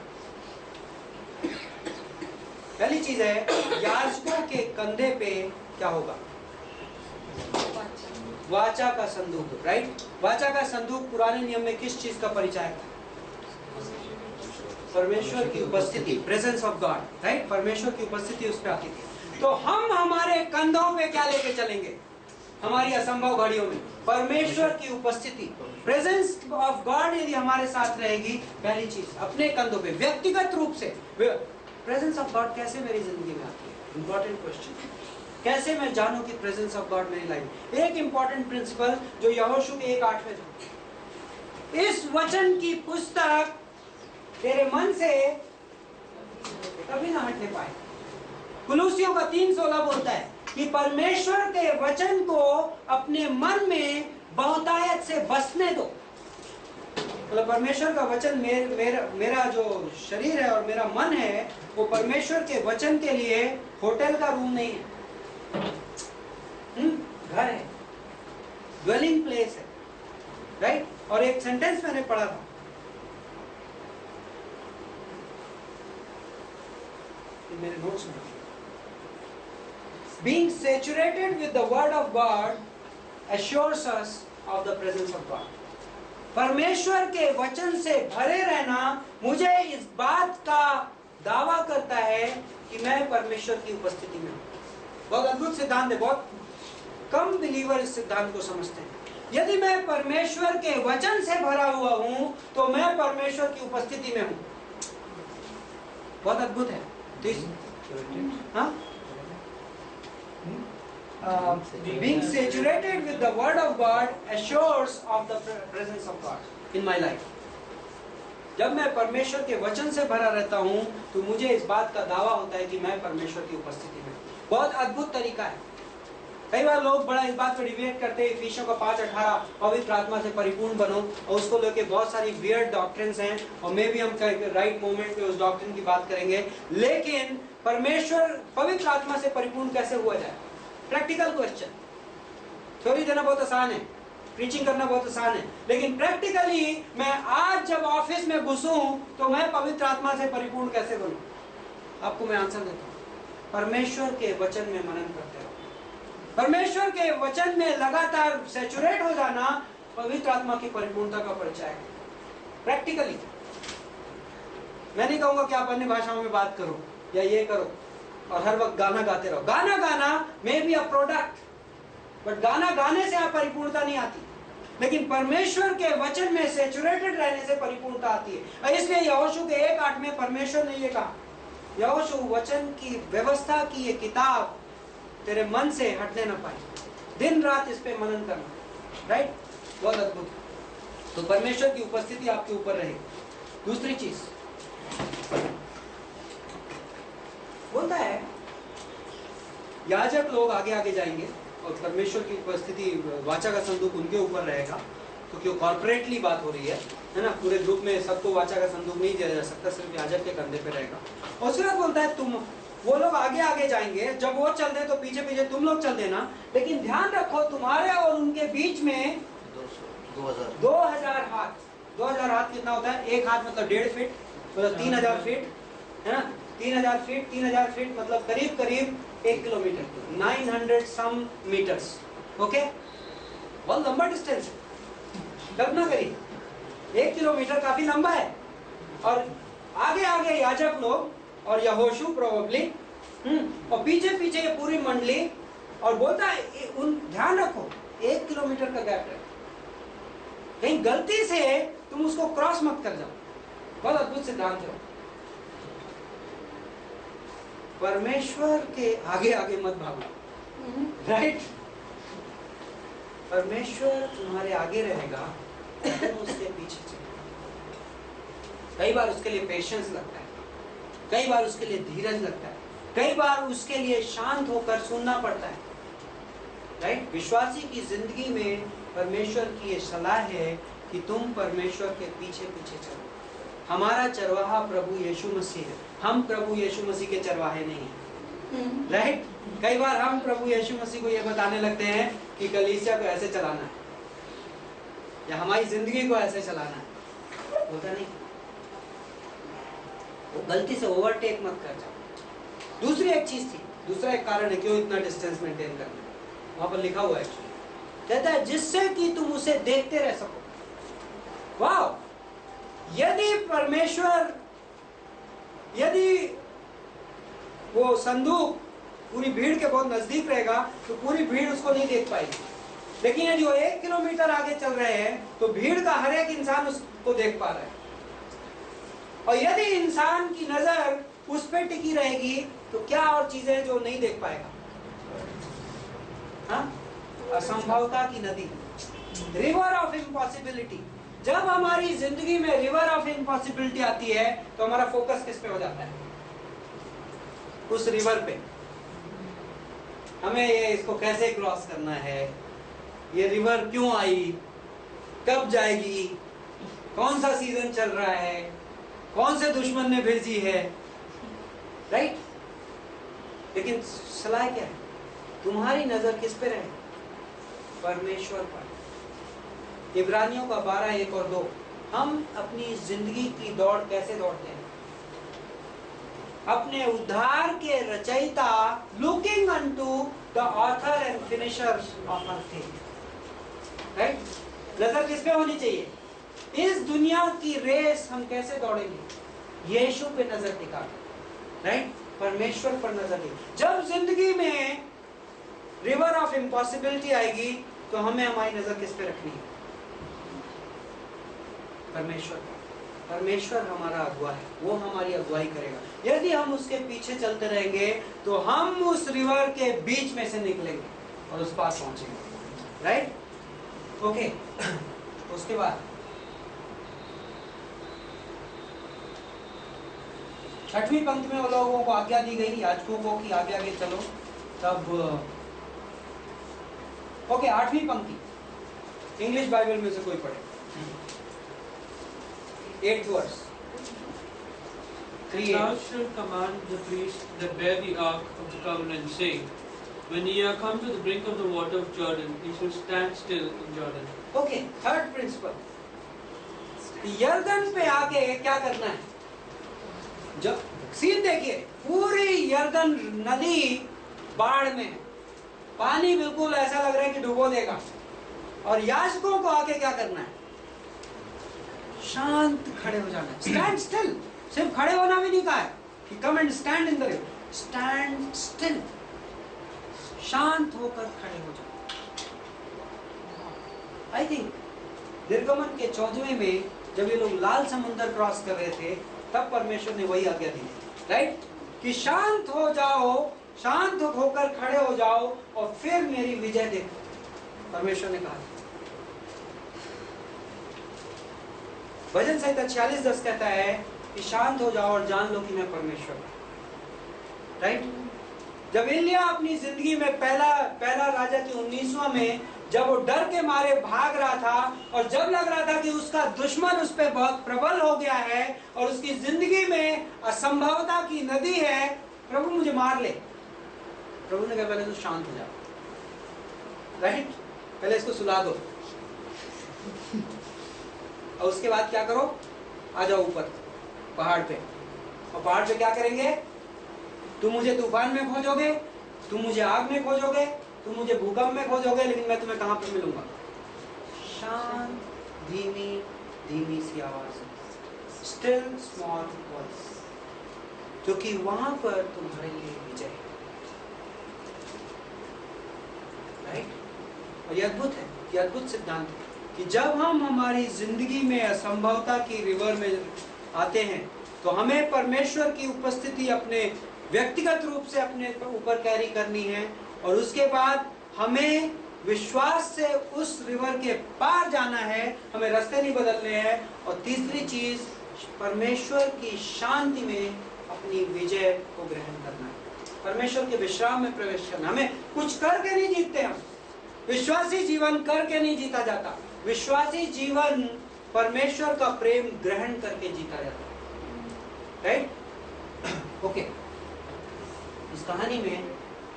पहली चीज है, याजकों के कंधे पे क्या होगा? वाचा का संदूक, राइट? वाचा का संदूक पुराने नियम में किस चीज का परिचायक था? परमेश्वर की उपस्थिति, प्रेजेंस ऑफ गॉड, राइट? परमेश्वर की उपस्थिति उस पे आती थी। तो हम हमारे कंधों पे क्या लेके चलेंगे हमारी असंभव घड़ियों में? परमेश्वर की उपस्थिति, प्रेजेंस ऑफ गॉड यदि हमारे साथ रहेगी, पहली चीज अपने कंधों पे व्यक्तिगत रूप से प्रेजेंस ऑफ गॉड कैसे मेरी जिंदगी में आती है? Important question. कैसे मैं जानूं कि प्रेजेंस ऑफ गॉड मेरी लाइफ? एक इंपॉर्टेंट प्रिंसिपल जो यहोशू के 1:8 में था, इस वचन की पुस्तक तेरे मन से कभी ना हटने पाए। कुलूसियों का 3:16 बोलता है कि परमेश्वर के वचन को अपने मन में बहुतायत से बसने दो। मतलब परमेश्वर का वचन मेरा जो शरीर है और मेरा मन है, वो परमेश्वर के वचन के लिए होटल का रूम नहीं है, घर है, ड्वेलिंग प्लेस है, राइट? और एक सेंटेंस मैंने पढ़ा था, मेरे नोट्स में, being saturated with the word of God assures us of the presence of God. परमेश्वर के वचन से भरे रहना मुझे इस बात का दावा करता है कि मैं परमेश्वर की उपस्थिति में हूँ। बहुत अद्भुत सिद्धांत है, बहुत कम बिलीवर इस सिद्धांत को समझते हैं। यदि मैं परमेश्वर के वचन से भरा हुआ हूँ तो मैं परमेश्वर की उपस्थिति में हूँ। बहुत अद्भुत है। Being saturated with the word of God assures of the presence of God in my life. जब मैं परमेश्वर के वचन से भरा रहता हूँ तो मुझे इस बात का दावा होता है कि मैं परमेश्वर की उपस्थिति में। बहुत अद्भुत तरीका है। कई बार लोग बड़ा इस बात पर डिबेट करते हैं, इफिसियों का 5:18 पवित्र आत्मा से परिपूर्ण बनो, और उसको लेके बहुत सारी वियर्ड डॉक्ट्रिन्स हैं, और मे भी हम राइट मोमेंट पे उस डॉक्ट्रिन की बात करेंगे। लेकिन परमेश्वर पवित्र आत्मा से परिपूर्ण कैसे हुआ जाए? Practical question. थ्योरी देना बहुत आसान है, प्रीचिंग करना बहुत आसान है, लेकिन प्रैक्टिकली मैं आज जब ऑफिस में घुसूं तो मैं पवित्र आत्मा से परिपूर्ण कैसे बनूं? आपको मैं आंसर देता हूं, परमेश्वर के वचन में मनन करते रहो। परमेश्वर के वचन में लगातार सैचुरेट हो जाना पवित्र आत्मा की परिपूर्णता का परिचय है। प्रैक्टिकली मैं नहीं कहूंगा कि आप अन्य भाषाओं में बात करो या ये करो और हर वक्त गाना गाते रहो। गाना गाना may be a product, but गाना गाने से आप परिपूर्णता नहीं आती, लेकिन परमेश्वर के वचन में सैचुरेटेड रहने से परिपूर्णता आती है। इसलिए यहोशू के 1:8 में परमेश्वर ने ये कहा, यहोशू वचन की व्यवस्था की ये किताब तेरे मन से हटने न पाए, दिन रात इस पे मनन करना, राइट? बहुत अद्भुत। तो परमेश्वर की उपस्थिति आपके ऊपर रहे। दूसरी चीज बोलता है, याजक लोग आगे आगे जाएंगे और परमेश्वर की उपस्थिति, वाचा का संदूक उनके ऊपर रहेगा। तो क्यों कॉर्पोरेटली बात हो रही है ना? पूरे ग्रुप में सबको वाचा का संदूक नहीं दिया जा सकता, सिर्फ याजक के कंधे पे रहेगा। और उसके बाद बोलता है, तुम वो लोग आगे आगे जाएंगे, जब वो चल दे तो पीछे पीछे तुम लोग चल देना, लेकिन ध्यान रखो तुम्हारे और उनके बीच में 2000 हाथ। 2000 हाथ कितना होता है? एक हाथ मतलब 1.5 फीट, मतलब 3000 फीट है ना? 3000 फीट मतलब करीब करीब 1 किलोमीटर, 900 सम मीटर्स। ओके, बहुत लंबा डिस्टेंस है, कल्पना करिए 1 किलोमीटर काफी लंबा है। और आगे आगे याजक लोग और यहोशू प्रोबेबली, और पीछे पीछे ये पूरी मंडली। और बोलता है ध्यान रखो 1 किलोमीटर का गैप है, कहीं गलती से तुम उसको क्रॉस मत कर जाओ। बहुत अद्भुत सिद्धांत है। परमेश्वर के आगे आगे मत भागो, राइट? परमेश्वर तुम्हारे आगे रहेगा, तुम उसके पीछे चलो। कई बार उसके लिए पेशेंस लगता है, कई बार उसके लिए धीरज लगता है, कई बार उसके लिए शांत होकर सुनना पड़ता है, राइट? विश्वासी की जिंदगी में परमेश्वर की ये सलाह है कि तुम परमेश्वर के पीछे पीछे चलो। हमारा चरवाहा प्रभु यीशु मसीह है, हम प्रभु यीशु मसीह के चरवाहे नहीं हैं, राइट? कई बार हम प्रभु यीशु मसीह को ये बताने लगते हैं कि कलीसिया को ऐसे चलाना है, या हमारी जिंदगी को ऐसे चलाना है, होता नहीं। वो गलती से ओवरटेक मत कर जाओ। दूसरी एक चीज थी, दूसरा एक कारण है क्यों इतना डिस्टेंस मेंटेन करना है, वहां पर लिखा हुआ है एक्चुअली, कहता है जिससे कि तुम उसे देखते रह सको। वाह, यदि परमेश्वर, यदि वो संदूक पूरी भीड़ के बहुत नजदीक रहेगा तो पूरी भीड़ उसको नहीं देख पाएगी, लेकिन यदि वो 1 किलोमीटर आगे चल रहे हैं तो भीड़ का हर एक इंसान उसको देख पा रहा है। और यदि इंसान की नजर उस पर टिकी रहेगी तो क्या और चीजें जो नहीं देख पाएगा? हाँ? असंभवता की नदी, रिवर ऑफ इम्पॉसिबिलिटी। जब हमारी जिंदगी में रिवर ऑफ इम्पॉसिबिलिटी आती है तो हमारा फोकस किस पे हो जाता है? उस रिवर पे। हमें ये इसको कैसे क्रॉस करना है, ये रिवर क्यों आई, कब जाएगी, कौन सा सीजन चल रहा है, कौन से दुश्मन ने भेजी है, राइट? लेकिन सलाह क्या है? तुम्हारी नजर किस पे रहे? परमेश्वर पर। इब्रानियों का 12:1-2। हम अपनी जिंदगी की दौड़ कैसे दौड़ते हैं? अपने उद्धार के रचयिता, looking unto the author and finisher of our faith, right? नजर किस पे होनी चाहिए? इस दुनिया की रेस हम कैसे दौड़ेंगे? यीशु पे नजर टिका, राइट? परमेश्वर पर नजर टिका। जब जिंदगी में रिवर ऑफ इम्पॉसिबिलिटी आएगी तो हमें हमारी नजर किस पे रखनी है? परमेश्वर पर। परमेश्वर हमारा अगुवा है, वो हमारी अगुवाई करेगा। यदि हम उसके पीछे चलते रहेंगे तो हम उस रिवर के बीच में से निकलेंगे और उस पास पहुंचेंगे, राइट? ओके। उसके बाद 6वीं पंक्ति में वो लोगों को आज्ञा दी गई, याजकों को, कि आगे आगे चलो। तब ओके, 8वीं पंक्ति इंग्लिश बाइबल में से कोई पढ़े, 8th verse. Thou shalt command the priests that bear the ark of the covenant, saying, when ye are come to the brink of the water of Jordan, ye shall stand still in Jordan. Okay, third principle. यरदन पे आके क्या करना है? जब scene देखिए, पूरी यरदन नदी बाढ़ में है, पानी बिल्कुल ऐसा लग रहा है कि डुबो देगा, और याजकों को आके क्या करना है? शांत खड़े हो जाना है, स्टैंड स्टिल। सिर्फ खड़े होना भी नहीं कहा है कि come and stand in the river, stand still, शांत होकर खड़े हो जाओ। आई थिंक निर्गमन के 14वें में जब ये लोग लाल समुद्र क्रॉस कर रहे थे तब परमेश्वर ने वही आज्ञा दी थी, राइट? कि शांत हो जाओ, शांत होकर खड़े हो जाओ और फिर मेरी विजय देखो, परमेश्वर ने कहा। भजन संहिता 46:10 कहता है कि शांत हो जाओ और जान लो कि मैं परमेश्वर हूं, राइट? जब इलिया अपनी जिंदगी में पहला राजा की 19वां में जब वो डर के मारे भाग रहा था और जब लग रहा था कि उसका दुश्मन उस पर बहुत प्रबल हो गया है और उसकी जिंदगी में असंभवता की नदी है, प्रभु मुझे मार ले, प्रभु ने कहा पहले तो शांत हो जाओ, राइट? पहले इसको सुला दो और उसके बाद क्या करो? आ जाओ ऊपर पहाड़ पे, और पहाड़ पे क्या करेंगे? तुम मुझे तूफान में खोजोगे, तुम मुझे आग में खोजोगे, तुम मुझे भूकंप में खोजोगे, लेकिन मैं तुम्हें कहां पे मिलूंगा? शांत, धीमी धीमी सी आवाज, स्टिल स्मॉल वॉइस, क्योंकि वहां पर तुम्हारे लिए विजय है, राइट? और ये अद्भुत है, ये अद्भुत सिद्धांत है कि जब हम हमारी जिंदगी में असंभवता की रिवर में आते हैं तो हमें परमेश्वर की उपस्थिति अपने व्यक्तिगत रूप से अपने ऊपर कैरी करनी है, और उसके बाद हमें विश्वास से उस रिवर के पार जाना है, हमें रास्ते नहीं बदलने हैं। और तीसरी चीज, परमेश्वर की शांति में अपनी विजय को ग्रहण करना है, परमेश्वर के विश्राम में प्रवेश करना। हमें कुछ करके नहीं जीतते, हम विश्वासी जीवन करके नहीं जीता जाता, विश्वासी जीवन परमेश्वर का प्रेम ग्रहण करके जीता जाता है, राइट? ओके, इस कहानी में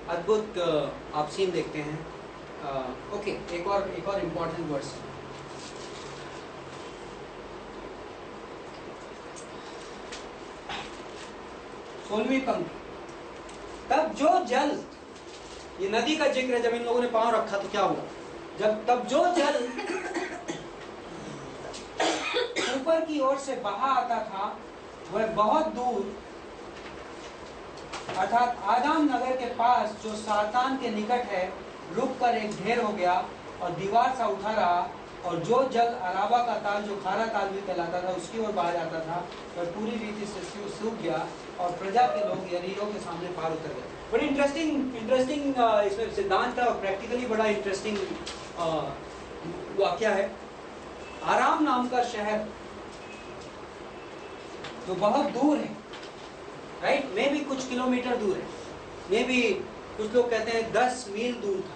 अद्भुत आप सीन देखते हैं। ओके, एक और इम्पोर्टेंट वर्स, 16वीं पंक्ति, तब जो जल, ये नदी का जिक्र है, जब इन लोगों ने पांव रखा तो क्या हुआ, तब जो जल ऊपर की ओर से बहा आता था वह बहुत दूर अर्थात आदम नगर के पास जो सातान के निकट है रुक कर एक ढेर हो गया और दीवार सा उठा रहा, और जो जल अराबा का ताल जो खारा ताल भी कहलाता था उसकी ओर बहा जाता था वह पूरी रीति से सूख गया और प्रजा के लोग यरीहो के सामने पार उतर गए। बड़ी इंटरेस्टिंग इसमें सिद्धांत था और प्रैक्टिकली बड़ा इंटरेस्टिंग वाक्या है। आराम नाम का शहर जो बहुत दूर है, राइट, मे भी कुछ किलोमीटर दूर है, मे भी कुछ लोग कहते हैं 10 मील दूर था।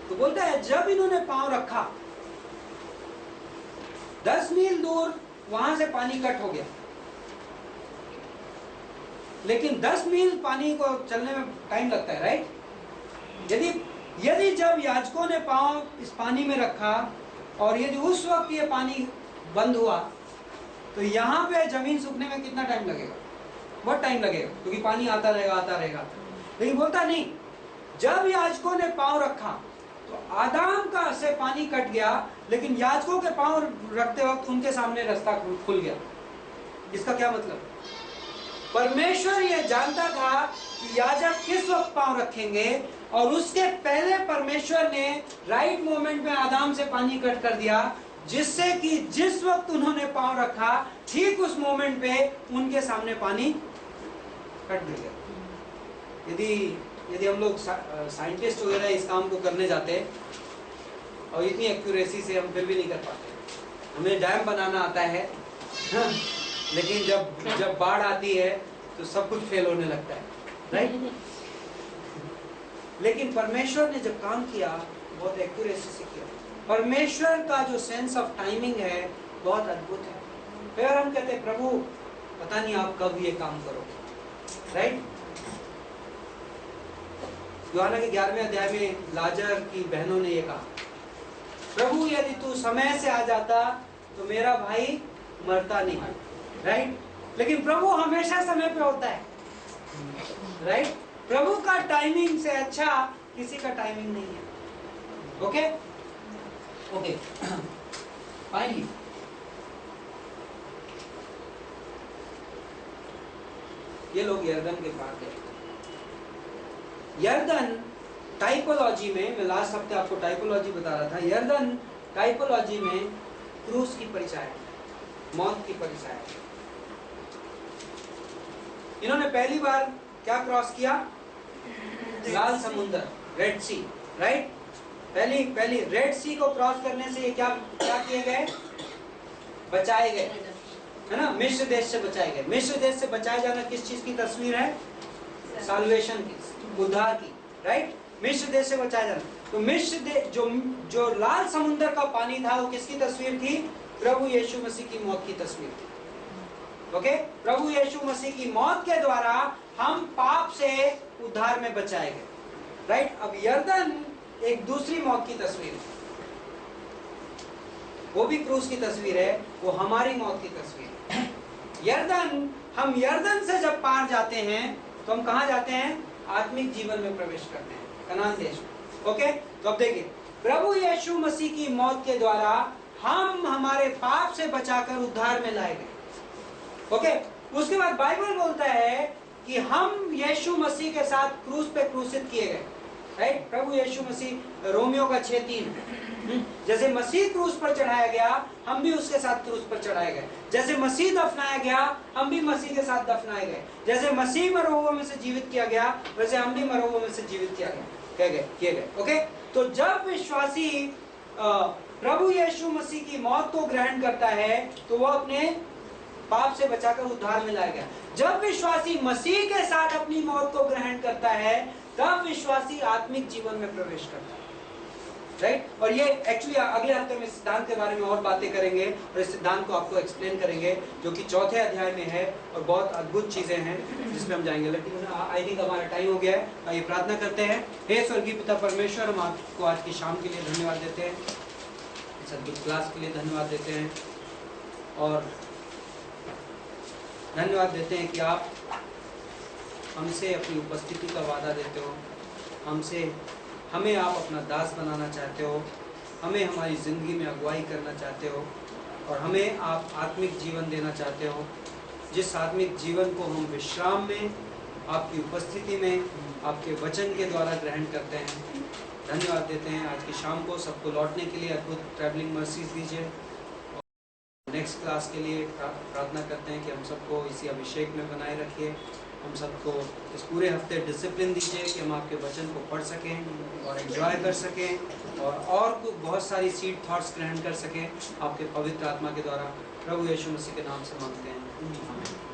तो बोलता है जब इन्होंने पांव रखा 10 मील दूर वहां से पानी कट हो गया, लेकिन 10 मील पानी को चलने में टाइम लगता है, राइट। यदि जब याजकों ने पांव इस पानी में रखा और यदि उस वक्त ये पानी बंद हुआ तो यहाँ पे जमीन सूखने में कितना टाइम लगेगा, बहुत टाइम लगेगा, क्योंकि पानी आता रहेगा। लेकिन बोलता नहीं, जब याजकों ने पांव रखा तो आदम का से पानी कट गया, लेकिन याजकों के पांव रखते वक्त उनके सामने रास्ता खुल गया। इसका क्या मतलब, परमेश्वर ये जानता था कि याजक किस वक्त पांव रखेंगे, और उसके पहले परमेश्वर ने राइट मोमेंट में आदम से पानी कट कर दिया, जिससे कि जिस वक्त उन्होंने पांव रखा ठीक उस मोमेंट पे उनके सामने पानी कट गया। यदि हम लोग साइंटिस्ट वगैरह इस काम को करने जाते और इतनी एक्यूरेसी से हम फिर भी नहीं कर पाते। हमें डैम बनाना आता है लेकिन जब बाढ़ आती है तो सब कुछ फेल होने लगता है, राइट। लेकिन परमेश्वर ने जब काम किया बहुत एक्यूरेसी से किया। परमेश्वर का जो सेंस ऑफ टाइमिंग है बहुत अद्भुत है। फिर हम कहते हैं प्रभु पता नहीं आप कब ये काम करोगे, राइट। यूहन्ना के 11वें अध्याय में लाजर की बहनों ने ये कहा, प्रभु यदि तू समय से आ जाता तो मेरा भाई मरता नहीं, राइट। लेकिन प्रभु हमेशा समय पे होता है, राइट। प्रभु का टाइमिंग से अच्छा किसी का टाइमिंग नहीं है। ओके ओके फाइनली ये लोग यर्दन के पार गए। यर्दन टाइपोलॉजी में, मैं लास्ट हफ्ते आपको टाइपोलॉजी बता रहा था, यर्दन टाइपोलॉजी में क्रूस की परिचय है, मौत की परिचय है। इन्होंने पहली बार क्या क्रॉस किया, लाल समुद्र, रेड सी, राइट। पहली रेड सी को क्रॉस करने से ये क्या किए गए, बचाए गए, है ना, मिस्र देश से बचाए गए। मिस्र देश से बचाए जाना किस चीज की तस्वीर है, साल्वेशन की, उद्धार की, राइट। मिस्र देश से बचाया जाना, तो मिस्र देश जो लाल समुद्र का पानी था वो किसकी तस्वीर थी, प्रभु यीशु मसीह की मौत की तस्वीर थी। ओके, प्रभु यीशु मसीह की मौत के द्वारा हम पाप से उद्धार में बचाए गए, राइट। अब यर्दन एक दूसरी मौत की तस्वीर है, वो भी क्रूस की तस्वीर है, वो हमारी मौत की तस्वीर है। यर्दन, हम यर्दन से जब पार जाते हैं तो हम कहाँ जाते हैं, आत्मिक जीवन में प्रवेश करते हैं, कनान देश में। ओके, तो अब देखिए, प्रभु यीशु मसीह की मौत के द्वारा हम हमारे पाप से बचाकर उद्धार में लाए गए। ओके, उसके बाद बाइबल बोलता है कि हम यीशु मसीह के साथ क्रूस पे क्रूसित किए गए, राइट। प्रभु यीशु मसीह, रोमियो का 6:3, जैसे मसीह क्रूस पर चढ़ाया गया हम भी उसके साथ क्रूस पर चढ़ाए गए। जैसे मसीह दफनाया गया हम भी मसीह के साथ दफनाए गए। जैसे मसीह मरहुओं में से जीवित किया गया वैसे हम भी मरहुओं में से जीवित किए गए। ओके, तो जब विश्वासी प्रभु यीशु मसीह की मौत को ग्रहण करता है तो वो अपने पाप से बचाकर उद्धार में लाया गया। जब विश्वासी मसीह के साथ अपनी मौत को ग्रहण करता है तब विश्वासी आत्मिक जीवन में प्रवेश करता है, राइट। और ये एक्चुअली अगले हफ्ते में सिद्धांत के बारे में और बातें करेंगे और इस सिद्धांत को आपको एक्सप्लेन करेंगे जो कि 4थे अध्याय में है और बहुत अद्भुत चीजें हैं जिसमें हम जाएंगे। लेकिन आई थिंक हमारा टाइम हो गया है। आइए प्रार्थना करते हैं। हे स्वर्गीय पिता परमेश्वर, हम आपको आज की शाम के लिए धन्यवाद देते हैं, इस अद्भुत क्लास के लिए धन्यवाद देते हैं, और धन्यवाद देते हैं कि आप हमसे अपनी उपस्थिति का वादा देते हो, हमें आप अपना दास बनाना चाहते हो, हमें हमारी ज़िंदगी में अगुवाई करना चाहते हो और हमें आप आत्मिक जीवन देना चाहते हो, जिस आत्मिक जीवन को हम विश्राम में आपकी उपस्थिति में आपके वचन के द्वारा ग्रहण करते हैं। धन्यवाद देते हैं आज की शाम को सबको लौटने के लिए अद्भुत ट्रैवलिंग मर्सीज दीजिए। नेक्स्ट क्लास के लिए प्रार्थना करते हैं कि हम सबको इसी अभिषेक में बनाए रखिए, हम सबको इस पूरे हफ्ते डिसिप्लिन दीजिए कि हम आपके वचन को पढ़ सकें और एंजॉय कर सकें और बहुत सारी सीड थॉट्स ग्रहण कर सकें आपके पवित्र आत्मा के द्वारा। प्रभु यीशु मसीह के नाम से मांगते हैं, आमीन।